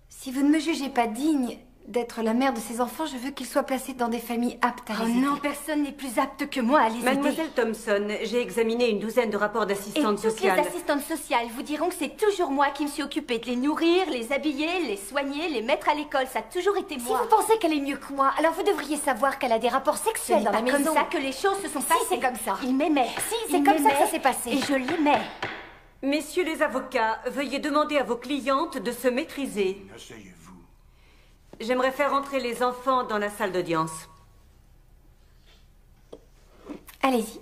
Si vous ne me jugez pas digne d'être la mère de ces enfants, je veux qu'ils soient placés dans des familles aptes à les aider. Non, personne n'est plus apte que moi à les aider. Mademoiselle Thompson, j'ai examiné une douzaine de rapports d'assistantes sociales. Et toutes les assistantes sociales vous diront que c'est toujours moi qui me suis occupée de les nourrir, les habiller, les soigner, les mettre à l'école. Ça a toujours été moi. Si vous pensez qu'elle est mieux que moi, alors vous devriez savoir qu'elle a des rapports sexuels dans la maison. C'est comme ça que les choses se sont passées. Si, c'est comme ça. Il m'aimait. Si, c'est comme ça que ça s'est passé. Et je l'aimais. Messieurs les avocats, veuillez demander à vos clientes de se maîtriser. Asseyez-vous. J'aimerais faire entrer les enfants dans la salle d'audience. Allez-y.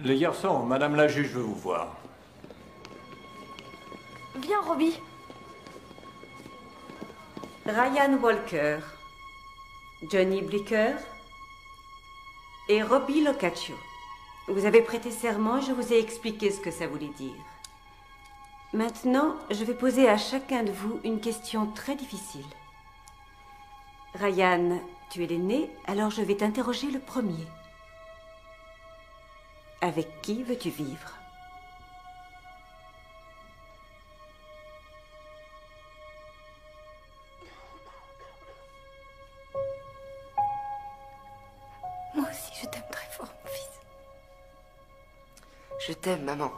Les garçons, Madame la juge veut vous voir. Viens, Robbie. Ryan Walker, Johnny Blicker et Robbie Locaccio. Vous avez prêté serment et je vous ai expliqué ce que ça voulait dire. Maintenant, je vais poser à chacun de vous une question très difficile. Ryan, tu es l'aîné, alors je vais t'interroger le premier. Avec qui veux-tu vivre? Moi aussi, je t'aime très fort, mon fils. Je t'aime, maman.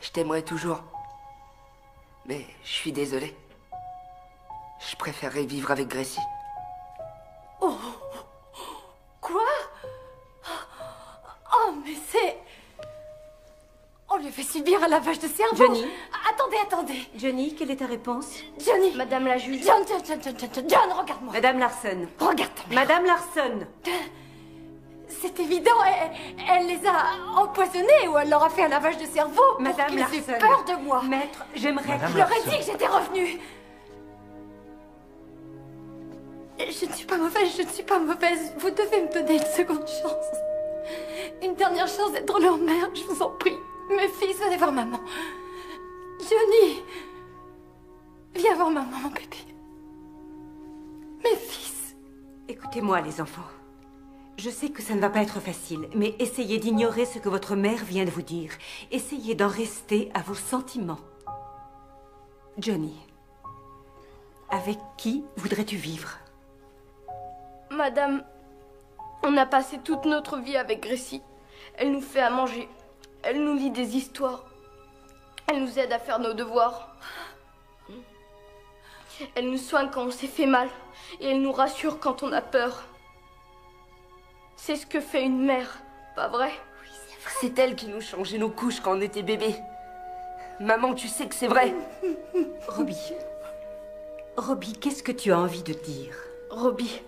Je t'aimerai toujours. Mais je suis désolée. Je préférerais vivre avec Gracie. Oh! Quoi? Oh, mais c'est... On lui fait subir un lavage de cerveau. Johnny. Attendez. Johnny, quelle est ta réponse? Johnny. Madame la juge. John, regarde-moi. Madame Larson. Regarde-moi. Madame Larson. C'est évident, elle les a empoisonnés ou elle leur a fait un lavage de cerveau. Madame Larson. Larson. J'ai peur de moi. Maître, j'aimerais... Je leur ai dit que j'étais revenue. Je ne suis pas mauvaise, Vous devez me donner une seconde chance. Une dernière chance d'être leur mère, je vous en prie. Mes fils, venez voir maman. Johnny, viens voir maman, mon bébé. Mes fils. Écoutez-moi, les enfants. Je sais que ça ne va pas être facile, mais essayez d'ignorer ce que votre mère vient de vous dire. Essayez d'en rester à vos sentiments. Johnny, avec qui voudrais-tu vivre? Madame, on a passé toute notre vie avec Gracie. Elle nous fait à manger. Elle nous lit des histoires. Elle nous aide à faire nos devoirs. Elle nous soigne quand on s'est fait mal. Et elle nous rassure quand on a peur. C'est ce que fait une mère, pas vrai? Oui, c'est vrai. C'est elle qui nous changeait nos couches quand on était bébés. Maman, tu sais que c'est vrai. Robbie, qu'est-ce que tu as envie de dire? Robbie,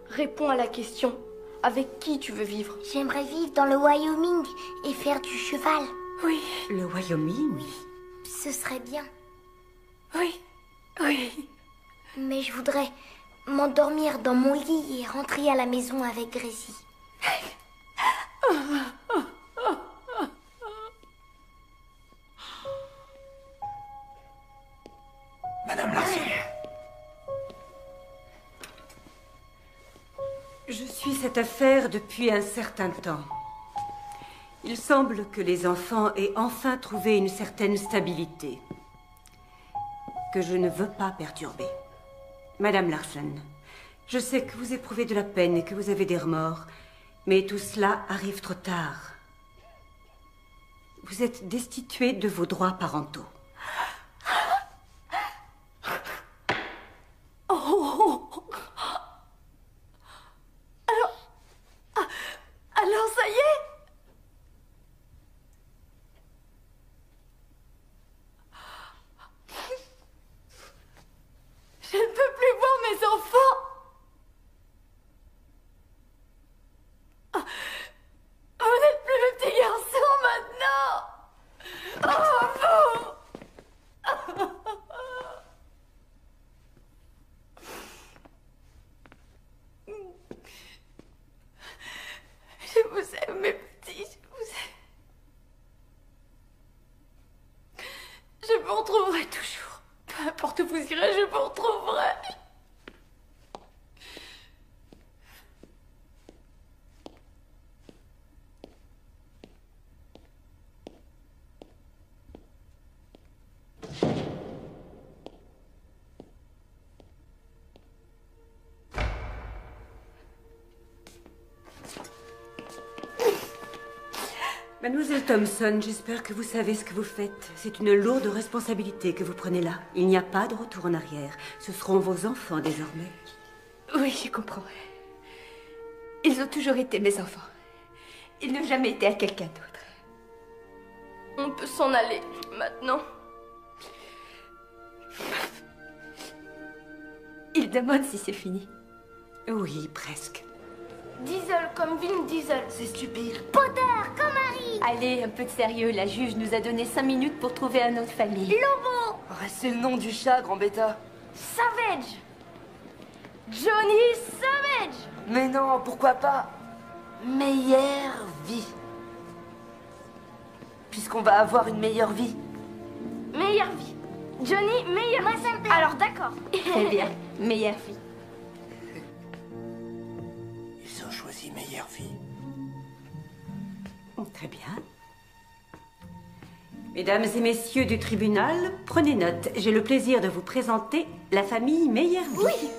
réponds à la question. Avec qui tu veux vivre? J'aimerais vivre dans le Wyoming et faire du cheval. Oui. Le Wyoming? Ce serait bien. Oui, oui. Mais je voudrais m'endormir dans mon lit et rentrer à la maison avec Gracie. Madame Larsen. Je suis cette affaire depuis un certain temps. Il semble que les enfants aient enfin trouvé une certaine stabilité, que je ne veux pas perturber. Madame Larsen, je sais que vous éprouvez de la peine et que vous avez des remords, mais tout cela arrive trop tard. Vous êtes destituée de vos droits parentaux. Alors ça y est? Je ne peux plus voir mes enfants. Vous n'êtes plus le petit garçon maintenant. Oh, vous. Je vous aime, mes petits, je vous aime. Je vous retrouverai toujours. Peu importe où vous irez, je vous retrouverai. Mademoiselle Thompson, j'espère que vous savez ce que vous faites. C'est une lourde responsabilité que vous prenez là. Il n'y a pas de retour en arrière. Ce seront vos enfants désormais. Oui, je comprends. Ils ont toujours été mes enfants. Ils n'ont jamais été à quelqu'un d'autre. On peut s'en aller maintenant. Il demande si c'est fini. Oui, presque. Diesel comme Vin Diesel. C'est stupide. Potter comme Harry. Allez, un peu de sérieux, la juge nous a donné 5 minutes pour trouver un autre famille. Lobo. Oh, c'est le nom du chat, grand bêta. Savage. Johnny Savage. Mais non, pourquoi pas? Meilleure vie. Puisqu'on va avoir une meilleure vie. Meilleure vie. Johnny, meilleure Moi, vie. ça me plaît. Alors d'accord. Très bien, meilleure fille. Ils ont choisi meilleure vie. Très bien. Mesdames et messieurs du tribunal, prenez note. J'ai le plaisir de vous présenter la famille Meilleure Vie. Oui.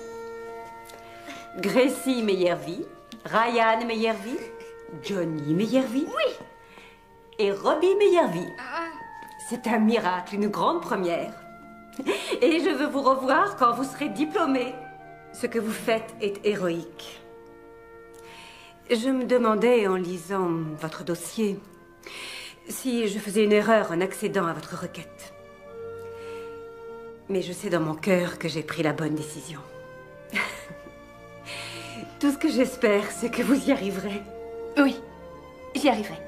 Gracie Meilleure Vie, Ryan Meilleure Vie, Johnny Meilleure Vie. Oui. Et Robbie Meilleure Vie. C'est un miracle, une grande première. Et je veux vous revoir quand vous serez diplômés. Ce que vous faites est héroïque. Je me demandais en lisant votre dossier si je faisais une erreur en accédant à votre requête. Mais je sais dans mon cœur que j'ai pris la bonne décision. Tout ce que j'espère, c'est que vous y arriverez. Oui, j'y arriverai.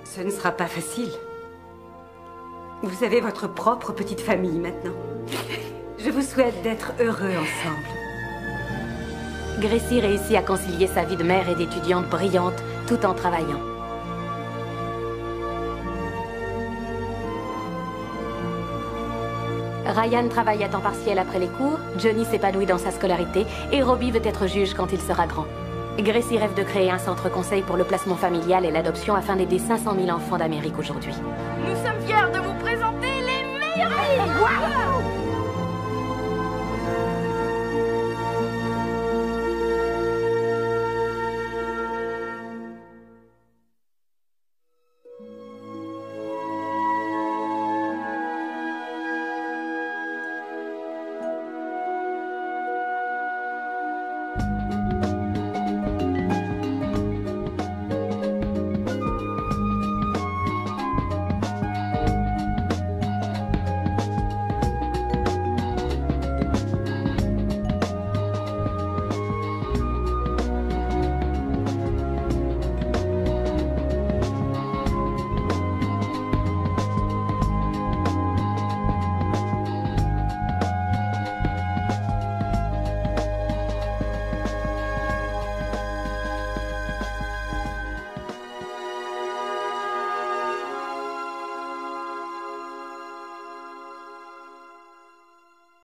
Ce ne sera pas facile. Vous avez votre propre petite famille maintenant. Je vous souhaite d'être heureux ensemble. Gracie réussit à concilier sa vie de mère et d'étudiante brillante tout en travaillant. Ryan travaille à temps partiel après les cours, Johnny s'épanouit dans sa scolarité et Robbie veut être juge quand il sera grand. Gracie rêve de créer un centre conseil pour le placement familial et l'adoption afin d'aider 500 000 enfants d'Amérique aujourd'hui. Nous sommes fiers de vous présenter les meilleurs amis. Wow!